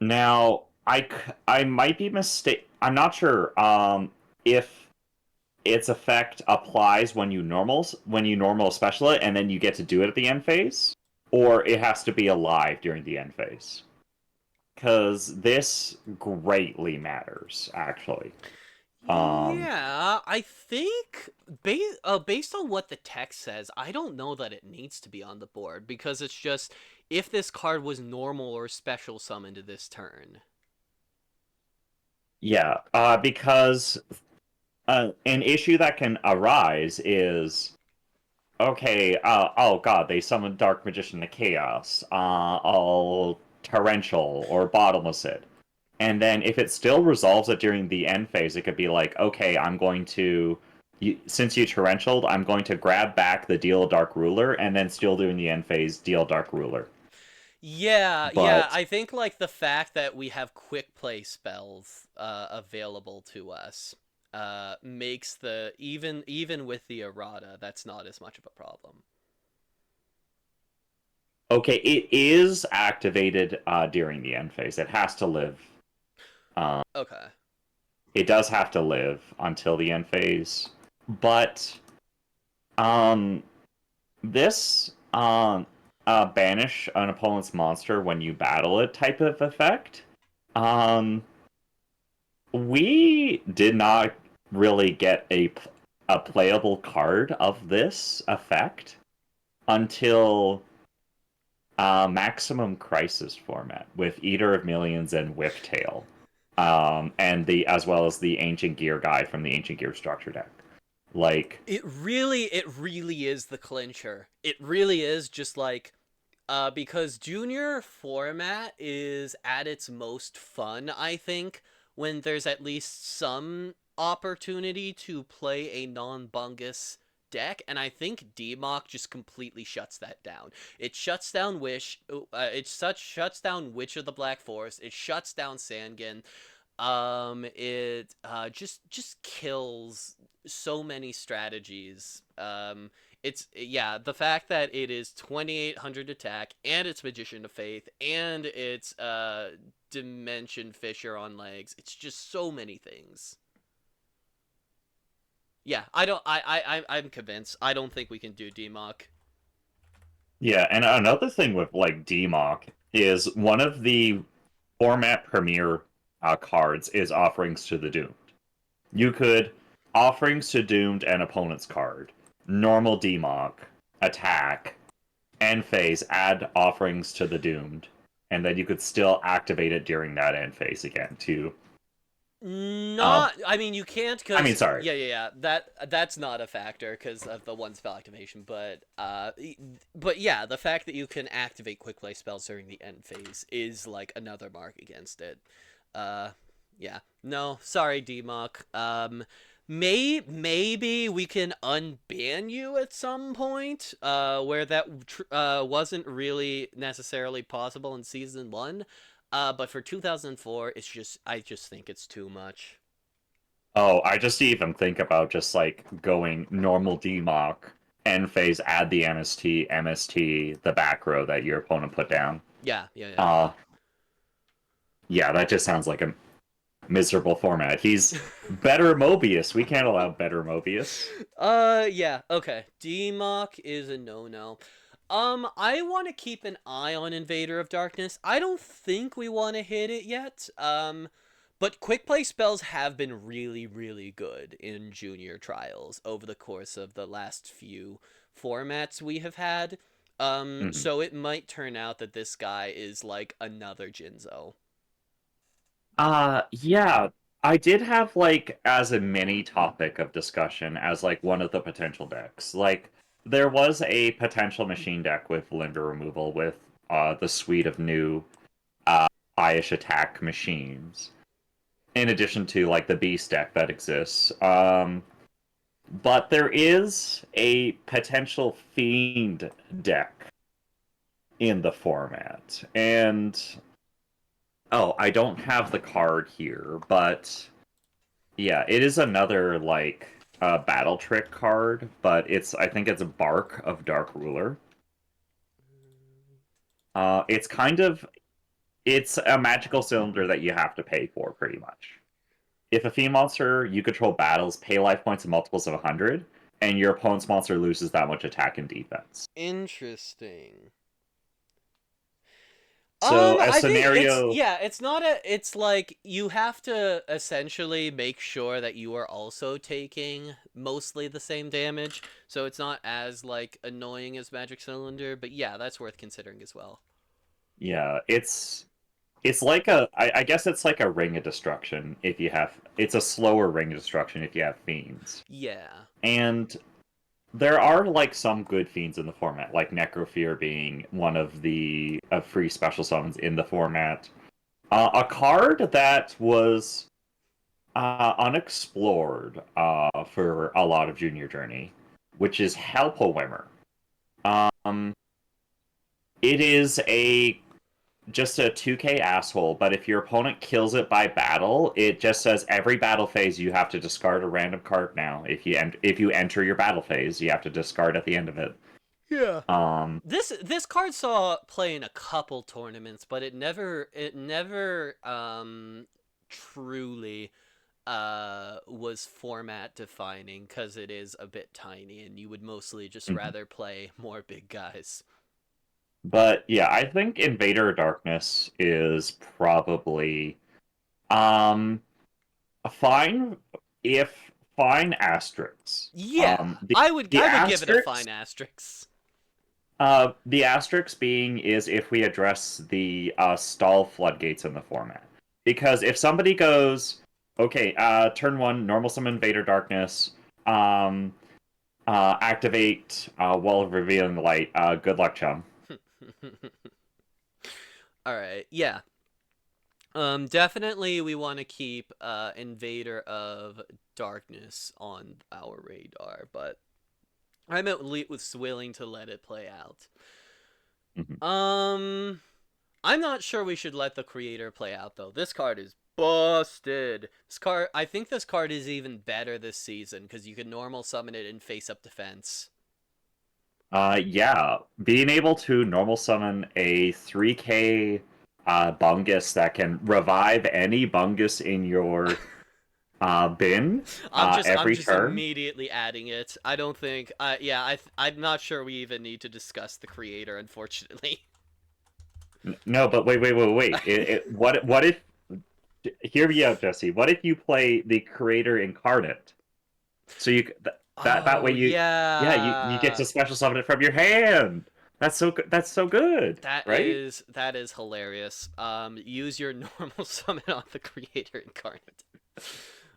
now I might be mistake. I'm not sure. If its effect applies when you normal special it, and then you get to do it at the end phase, or it has to be alive during the end phase. Because this greatly matters, actually. Um, Yeah, I think based on what the text says, I don't know that it needs to be on the board because it's just if this card was normal or special summoned this turn. yeah, because an issue that can arise is okay, oh god, they summoned Dark Magician to Chaos. I'll Torrential or Bottomless it. And then if it still resolves it during the end phase, it could be like, okay, I'm going to, since you torrentialed, I'm going to grab back the deal Dark Ruler, and then still doing the end phase, deal Dark Ruler. Yeah, But I think like the fact that we have quick play spells available to us makes the even with the errata, that's not as much of a problem. okay, it is activated during the end phase. It has to live. Um, Okay. it does have to live until the end phase, but um, this banish an opponent's monster when you battle it type of effect. Um, we did not really get a playable card of this effect until Maximum Crisis format with Eater of Millions and Whiptail, and the as well as the Ancient Gear guy from the Ancient Gear structure deck. Like, It really is the clincher. It really is just like because junior format is at its most fun, I think, when there's at least some opportunity to play a non-bungus deck, and I think DMOC just completely shuts that down. It shuts down shuts down Witch of the Black Forest. It shuts down Sangin. It just kills so many strategies. It's yeah, the fact that it is 2800 attack and it's Magician of Faith and it's Dimension Fisher on legs. It's just so many things. Yeah, I don't I'm convinced. I don't think we can do DMOC. yeah, and another thing with like DMOC is one of the format premiere cards is Offerings to the Doomed. You could Offerings to Doomed and opponent's card, normal DMOC, attack, end phase, add Offerings to the Doomed, and then you could still activate it during that end phase again to uh Not, I mean, you can't I mean because sorry. yeah. That's not a factor because of the one spell activation. But yeah, the fact that you can activate quick play spells during the end phase is like another mark against it. Uh, yeah. No, sorry, DMOC. Maybe we can unban you at some point. Where that wasn't really necessarily possible in season one. But for 2004, I just think it's too much. Oh, I just even think about just like going normal DMOC, end phase, add the MST, the back row that your opponent put down. Yeah. Uh yeah, that just sounds like a miserable format. He's better Mobius. We can't allow better Mobius. Yeah. Okay. DMOC is a no-no. I want to keep an eye on Invader of Darkness. I don't think we want to hit it yet. But quick play spells have been really, really good in junior trials over the course of the last few formats we have had. Mhm. So it might turn out that this guy is like another Jinzo. Yeah, I did have like as a mini topic of discussion as like one of the potential decks. Like there was a potential machine deck with limber removal with the suite of new highish attack machines. In addition to like the beast deck that exists. But there is a potential fiend deck in the format. And oh, I don't have the card here, but yeah, it is another like battle trick card, but I think it's a Bark of Dark Ruler. It's kind of it's a magical cylinder that you have to pay for, pretty much. If a fiend monster you control battles, pay life points in multiples of 100, and your opponent's monster loses that much attack and defense. Interesting. So a I think it's scenario, yeah, it's not a it's like you have to essentially make sure that you are also taking mostly the same damage, so it's not as like annoying as Magic Cylinder, but yeah, that's worth considering as well. yeah, it's like I guess it's like a ring of destruction if you have it's a slower ring of destruction if you have fiends. Yeah. And there are like some good fiends in the format, like Necrofear being one of the free special summons in the format. A card that was unexplored for a lot of Junior Journey, which is Helpowimmer. Um, it is a just a 2k asshole, but if your opponent kills it by battle, it just says every battle phase you have to discard a random card now. If you enter your battle phase, you have to discard at the end of it. Yeah. Um, This card saw play in a couple tournaments, but it never truly was format defining because it is a bit tiny and you would mostly just mhm. rather play more big guys. But yeah, I think Invader Darkness is probably um fine if fine asterisks. Yeah, The I would give it a fine asterisks asterisk. the asterisk being is if we address the stall floodgates in the format. Because if somebody goes, okay, turn one, normal summon Invader Darkness, um, activate Wall of Revealing Light, good luck, chum. All right, yeah. Definitely we want to keep Invader of Darkness on our radar, but I'm at least willing to let it play out. Mhm. Um, I'm not sure we should let the creator play out though. This card is busted. I think this card is even better this season because you can normal summon it and face up defense. Yeah, being able to normal summon a 3k Bungus that can revive any Bungus in your bin I'm every just turn. immediately adding it. I don't think. Yeah, I'm not sure we even need to discuss the creator. Unfortunately. No, but wait. What if? Hear me out, Jesse. What if you play the creator incarnate? So that way Oh yeah you get yeah. to special summon it from your hand. That's so good. That's so good, right? That is hilarious. Use your normal summon on the creator incarnate.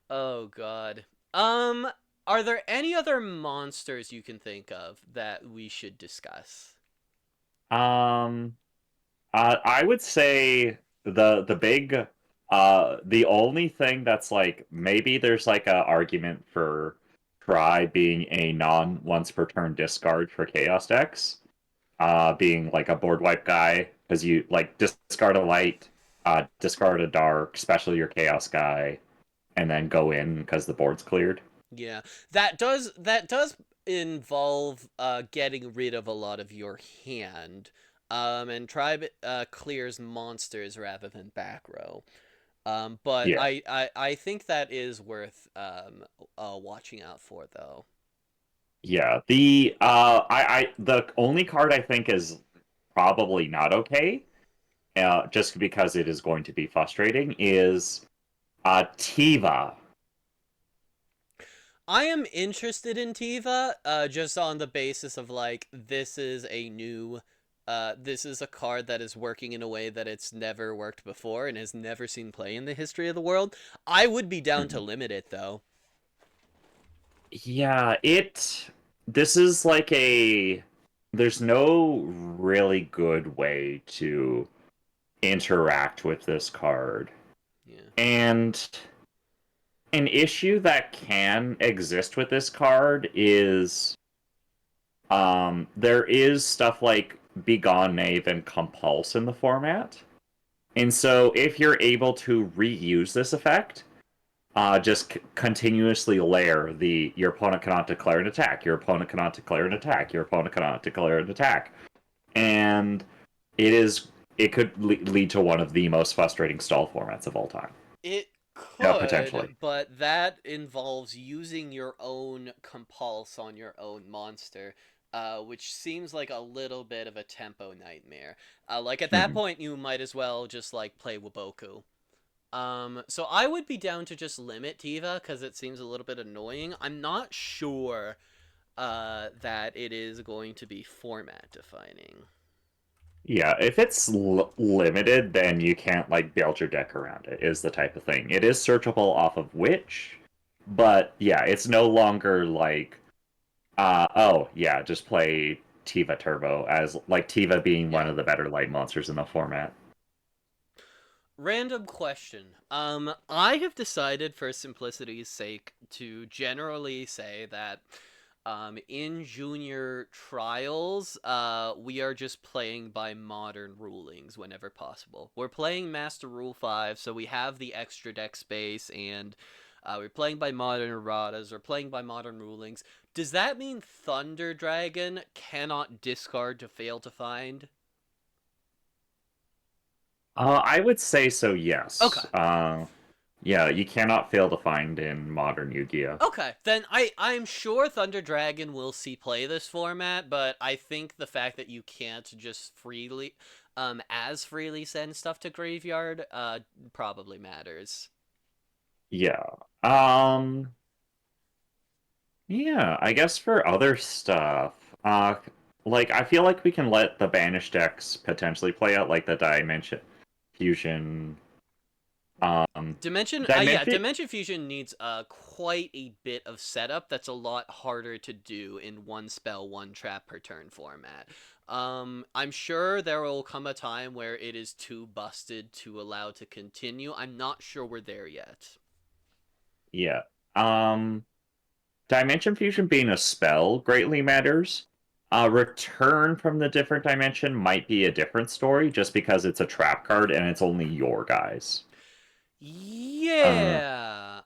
Oh god. Um, are there any other monsters you can think of that we should discuss? Um, I would say the big the only thing that's like maybe there's like a argument for Try being a non once per turn discard for Chaos decks, being like a board wipe guy because you like discard a light, discard a dark, special your Chaos guy, and then go in because the board's cleared. Yeah, that does involve getting rid of a lot of your hand. And tribe clears monsters rather than back row. But Yeah, I think that is worth watching out for though. yeah. The only card I think is probably not okay, just because it is going to be frustrating, is Tiva. I am interested in Tiva, just on the basis of like this is a card that is working in a way that it's never worked before and has never seen play in the history of the world. I would be down to Mhm. limit it though. Yeah, it. This is like a. There's no really good way to interact with this card. Yeah. And an issue that can exist with this card is there is stuff like Begone Knave and Compulse in the format. And so if you're able to reuse this effect, just continuously layer the your opponent cannot declare an attack, your opponent cannot declare an attack, your opponent cannot declare an attack. And it is it could lead to one of the most frustrating stall formats of all time. It Yeah, potentially. could, but that involves using your own compulse on your own monster, which seems like a little bit of a tempo nightmare. Like at that Mhm. point, you might as well just like play Waboku. So I would be down to just limit Tiva because it seems a little bit annoying. I'm not sure that it is going to be format defining. Yeah, if it's limited, then you can't like build your deck around it. Is the type of thing. It is searchable off of which, but yeah, it's no longer like oh yeah, just play Tiva Turbo as like Tiva being one Yeah. of the better light monsters in the format. Random question. I have decided for simplicity's sake to generally say that in junior trials, we are just playing by modern rulings whenever possible. We're playing Master Rule 5, so we have the extra deck space, and we're playing by modern erratas, or playing by modern rulings. Does that mean Thunder Dragon cannot discard to fail to find? I would say so, Okay. yes. Yeah, you cannot fail to find in modern Yu-Gi-Oh. Okay, then I'm sure Thunder Dragon will see play this format, but I think the fact that you can't just freely as freely send stuff to graveyard probably matters. Yeah. Um, yeah, I guess for other stuff, like I feel like we can let the banished decks potentially play out like the Dimension Fusion. Um, Dimension. Dimension Fusion needs quite a bit of setup that's a lot harder to do in one spell, one trap per turn format. I'm sure there will come a time where it is too busted to allow to continue. I'm not sure we're there yet. Yeah. Um, Dimension Fusion being a spell greatly matters. Return from the different dimension might be a different story, just because it's a trap card and it's only your guys. Uh, Yeah.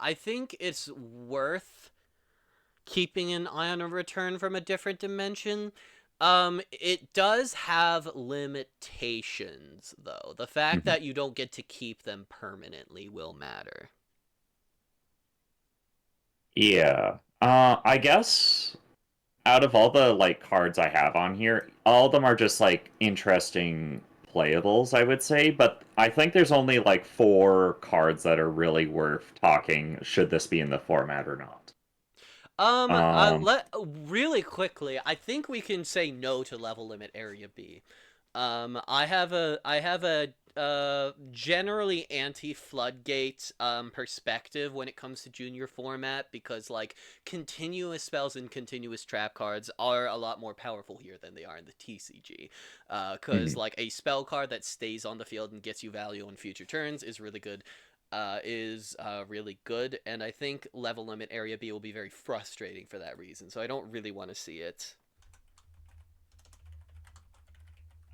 I think it's worth keeping an eye on a return from a different dimension. It does have limitations though. The fact mhm. that you don't get to keep them permanently will matter. Yeah. I guess out of all the like cards I have on here, all of them are just like interesting playables, I would say. But I think there's only like four cards that are really worth talking. Should this be in the format or not? Um, Let really quickly. I think we can say no to level limit area B. I have a generally anti floodgate perspective when it comes to junior format because like continuous spells and continuous trap cards are a lot more powerful here than they are in the TCG. Because mhm. like a spell card that stays on the field and gets you value on future turns is really good, and I think level limit area B will be very frustrating for that reason. So I don't really want to see it.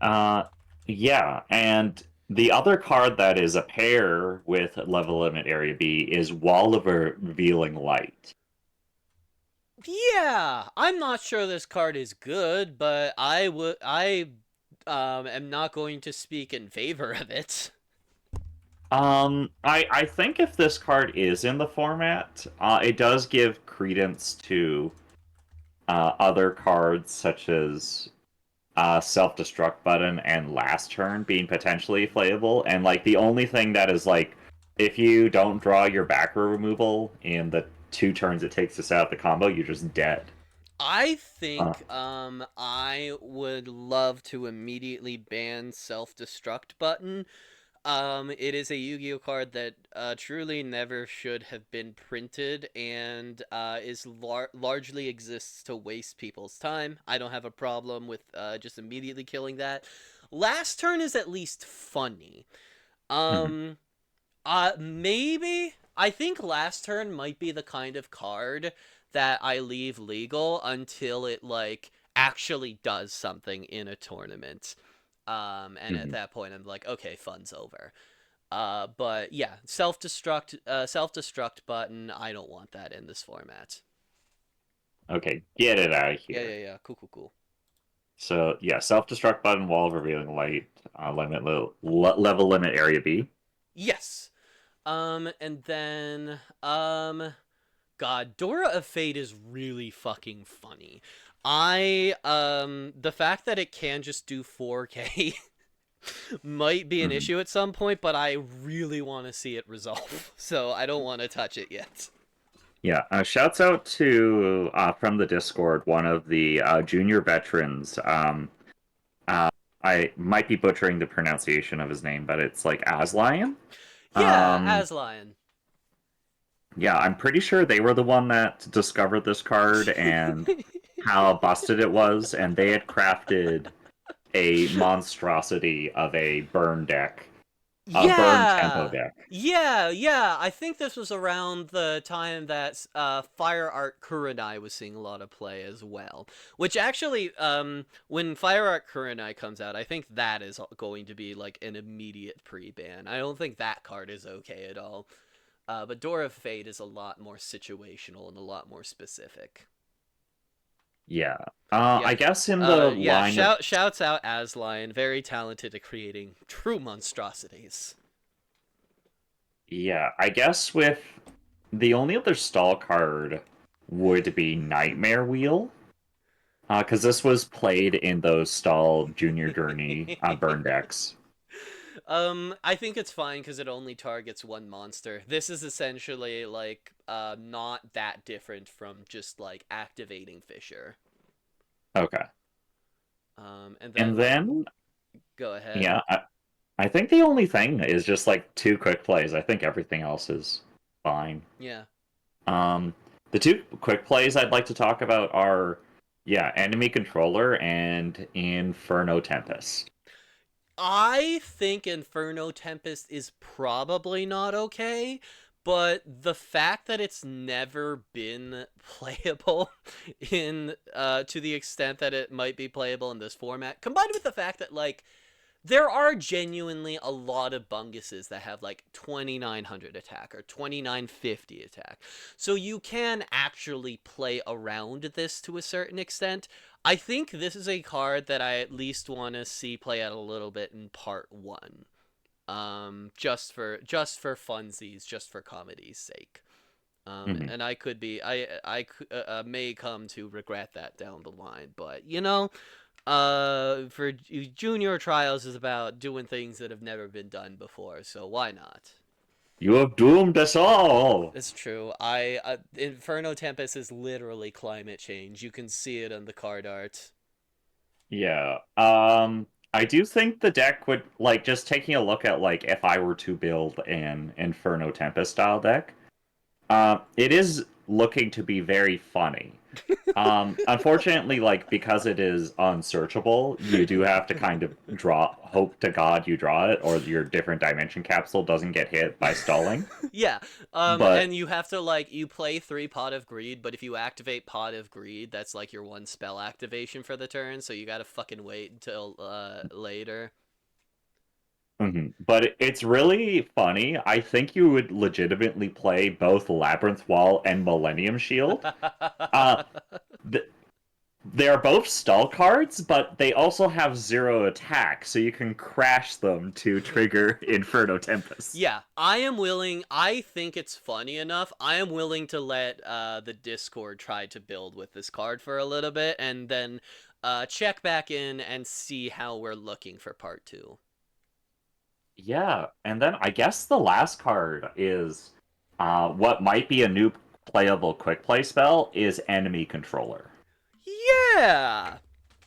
Uh, yeah, and the other card that is a pair with level limit area B is Wall of Revealing Light. Yeah, I'm not sure this card is good, but I am not going to speak in favor of it. I think if this card is in the format, it does give credence to other cards such as self-destruct button and last turn being potentially playable. And like the only thing that is like, if you don't draw your back row removal in the 2 turns it takes to set up the combo, you're just dead. I Uh, think I would love to immediately ban self-destruct button. It is a Yu-Gi-Oh card that truly never should have been printed and is largely exists to waste people's time. I don't have a problem with just immediately killing that. Last turn is at least funny. mhm, Um, maybe I think last turn might be the kind of card that I leave legal until it like actually does something in a tournament. And at mhm. that point, I'm like, okay, fun's over. But yeah, self destruct button. I don't want that in this format. Okay, get it out of Yeah, here. yeah, yeah. Cool, cool, cool. So yeah, self-destruct button, wall of revealing light, level limit area B. Yes. And then God, Dora of Fate is really fucking funny. The fact that it can just do 4K might be an Mhm. issue at some point, but I really want to see it resolve. So I don't want to touch it yet. Yeah, shouts out to from the Discord one of the junior veterans. Uh, I might be butchering the pronunciation of his name, but it's like Aslion. Yeah, Um, Aslion. yeah, I'm pretty sure they were the one that discovered this card and how busted it was, and they had crafted a monstrosity of a burn tempo Yeah. deck. Yeah. I think this was around the time that Fire Art Kurenai was seeing a lot of play as well. Which actually, when Fire Art Kurenai comes out, I think that is going to be like an immediate pre-ban. I don't think that card is okay at all. But Door of Fate is a lot more situational and a lot more specific. Yeah. Yeah. I guess in the Yeah, line of shouts out Aslion, very talented at creating true monstrosities. yeah, I guess with the only other stall card would be Nightmare Wheel. Because this was played in those stall Junior Journey burn decks. I think it's fine because it only targets one monster. This is essentially like not that different from just like activating Fisher. Okay. And And then then, go ahead. yeah, I think the only thing is just like two quick plays. I think everything else is fine. Yeah. Um, the two quick plays I'd like to talk about are, yeah, Enemy Controller and Inferno Tempest. I think Inferno Tempest is probably not okay, but the fact that it's never been playable in to the extent that it might be playable in this format, combined with the fact that like there are genuinely a lot of bunguses that have like 2900 attack or 2950 attack. So you can actually play around this to a certain extent. I think this is a card that I at least want to see play out a little bit in part 1. Just for funsies, just for comedy's sake. Mhm. And I could be I may come to regret that down the line, but for junior trials is about doing things that have never been done before, so why not? You have doomed us all! It's true. Inferno Tempest is literally climate change. You can see it on the card art. Yeah. I do think the deck would like just taking a look at like if I were to build an Inferno Tempest style deck. It is looking to be very funny. Unfortunately, like because it is unsearchable, you do have to kind of hope to God you draw it, or your different dimension capsule doesn't get hit by stalling. Yeah. But And you have to like you play 3 Pot of Greed, but if you activate Pot of Greed, that's like your one spell activation for the turn, so you gotta fucking wait until later. mhm. But it's really funny. I think you would legitimately play both Labyrinth Wall and Millennium Shield. Uh, th- they are both stall cards, but they also have zero attack, so you can crash them to trigger Inferno Tempest. Yeah, I am willing. I think it's funny enough. I am willing to let the Discord try to build with this card for a little bit, and then check back in and see how we're looking for part 2. Yeah, and then I guess the last card is what might be a new playable quick play spell is Enemy Controller. Yeah,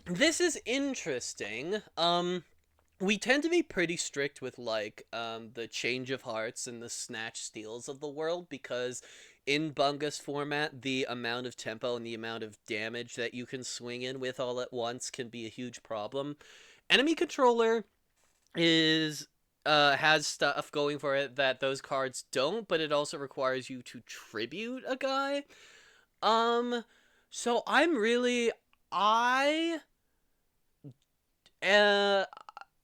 this is interesting. We tend to be pretty strict with like the change of hearts and the snatch steals of the world because in bungus format the amount of tempo and the amount of damage that you can swing in with all at once can be a huge problem. Enemy controller is has stuff going for it that those cards don't, but it also requires you to tribute a guy. um so I uh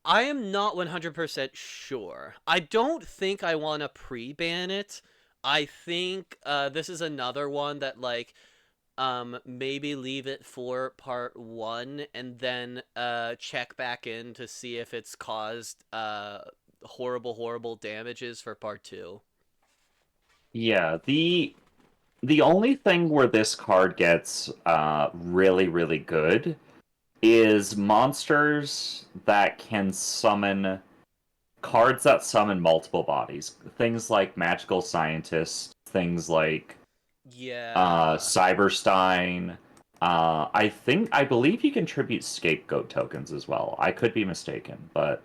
I am not 100% sure. I don't think I want to pre-ban it. I think this is another one that like maybe leave it for part one and then check back in to see if it's caused horrible damages for part two. Yeah, the only thing where this card gets really, really good is monsters that can summon cards that summon multiple bodies. Things like Magical Scientist, things like Yeah. Cyberstein. I believe you contribute scapegoat tokens as well. I could be mistaken, but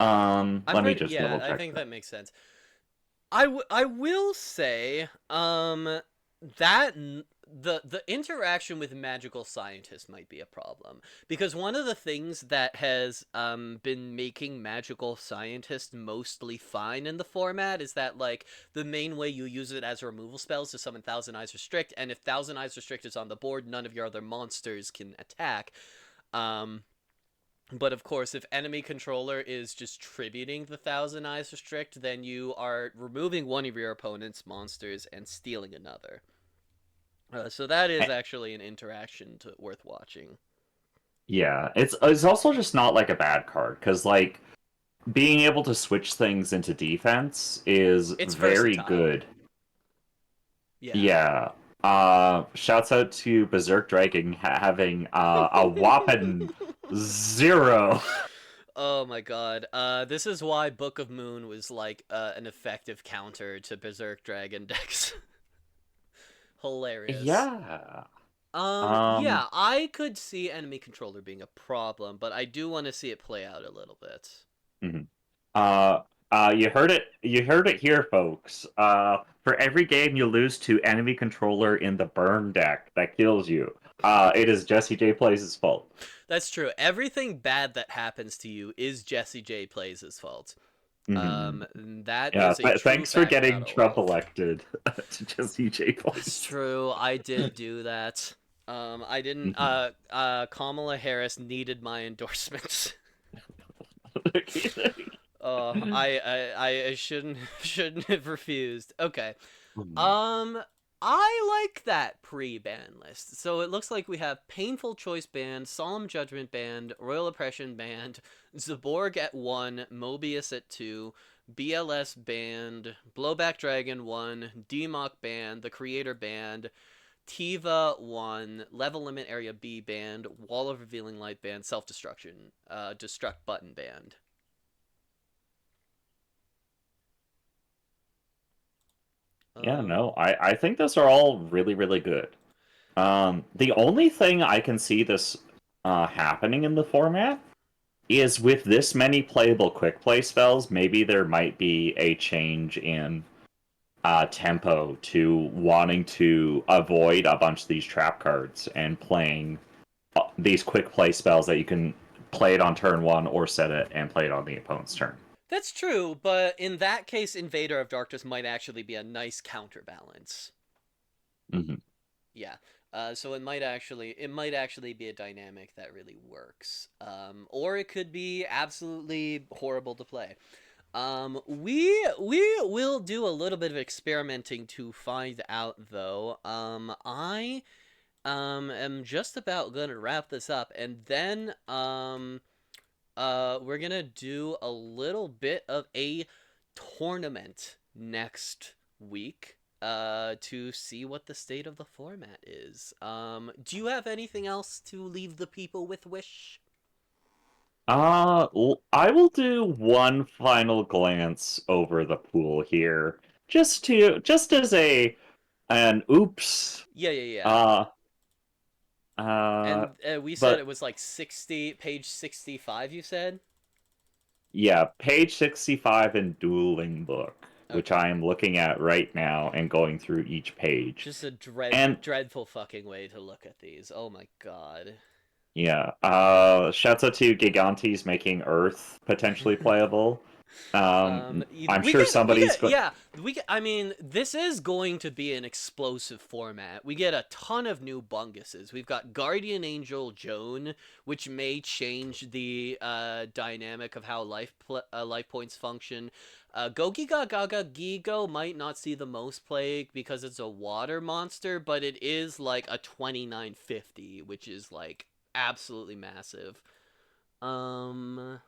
I'm let me pretty just yeah, double I check think that. that makes sense. I will say that the interaction with magical scientists might be a problem because one of the things that has been making magical scientists mostly fine in the format is that like the main way you use it as a removal spell is to summon Thousand Eyes Restrict, and if Thousand Eyes Restrict is on the board, none of your other monsters can attack. um but of course, if enemy controller is just tributing the Thousand Eyes Restrict, then you are removing one of your opponent's monsters and stealing another. So that is actually an interaction worth watching. Yeah, it's also just not like a bad card because like being able to switch things into defense is It's very versatile. good. Yeah. Yeah. Shouts out to Berserk Dragon having a whopping zero. Oh my god. This is why Book of Moon was like an effective counter to Berserk Dragon decks. Hilarious. Yeah. Yeah, Um. I could see enemy controller being a problem, but I do want to see it play out a little bit. Mhm. Uh. You heard it. You heard it here, folks. For every game you lose to enemy controller in the burn deck that kills you, it is Jesse J Plays' fault. That's true. Everything bad that happens to you is Jesse J Plays' fault. Mhm. That Yeah. is a true Thanks for fact about getting Trump Olaf. elected to Jesse J It's Plays. true. I did do that. I didn't. Mhm. Kamala Harris needed my endorsement. Okay. I shouldn't have refused. Okay. Mhm. Um, I like that pre-ban list. So it looks like we have Painful Choice Band, Solemn Judgment Band, Royal Oppression Band, Zaborg at 1, Mobius at 2, BLS Band, Blowback Dragon 1, DMOC Band, The Creator Band, Tiva 1, Level Limit Area B Band, Wall of Revealing Light Band, Self Destruction, Destruct Button Band. Yeah, Um, no, I think those are all really, really good. The only thing I can see this happening in the format is with this many playable quick play spells, maybe there might be a change in tempo to wanting to avoid a bunch of these trap cards and playing these quick play spells that you can play it on turn one or set it and play it on the opponent's turn. That's true, but in that case, Invader of Darkness might actually be a nice counterbalance. Hmm. Yeah. So it might actually be a dynamic that really works. Or it could be absolutely horrible to play. We will do a little bit of experimenting to find out though. I am just about gonna wrap this up, and then we're gonna do a little bit of a tournament next week to see what the state of the format is. Do you have anything else to leave the people with, Wish? I will do one final glance over the pool here, just as an oops. Yeah, yeah, yeah. Uh, uh, And we said it but was like 60, page 65, you said? yeah, page 65 in Dueling Book, which Okay. I am looking at right now and going through each page. Just a And dreadful fucking way to look at these. Oh my god. yeah, shouts out to Gigantes making Earth potentially playable. I'm We sure get, we somebody's get, going. yeah, we get. I mean, this is going to be an explosive format. We get a ton of new bunguses. We've got Guardian Angel Joan, which may change the dynamic of how life points function. Gogiga Gaga Gigo might not see the most play because it's a water monster, but it is like a 2950, which is like absolutely massive. Um,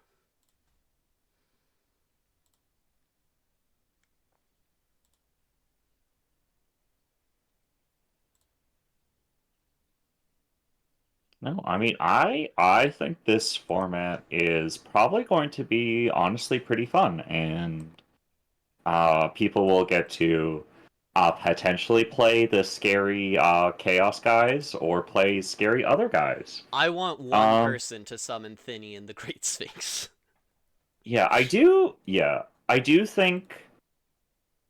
No, I mean, I think this format is probably going to be honestly pretty fun, and people will get to potentially play the scary chaos guys or play scary other guys. I want one Um, person to summon Thinny and the Great Sphinx. yeah, I do. Yeah, I do think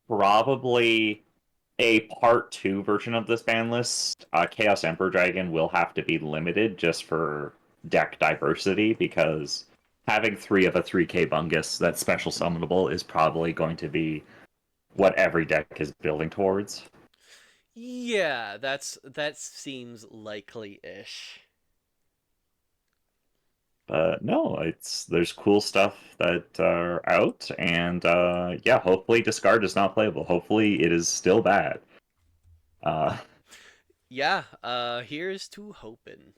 probably a part two version of this ban list, Chaos Emperor Dragon will have to be limited just for deck diversity because having three of a 3K Bungus that's special summonable is probably going to be what every deck is building towards. Yeah, that seems likely-ish. But no, it's there's cool stuff that are out, and yeah, hopefully discard is not playable. Hopefully it is still bad. Uh, Yeah, here's to hoping.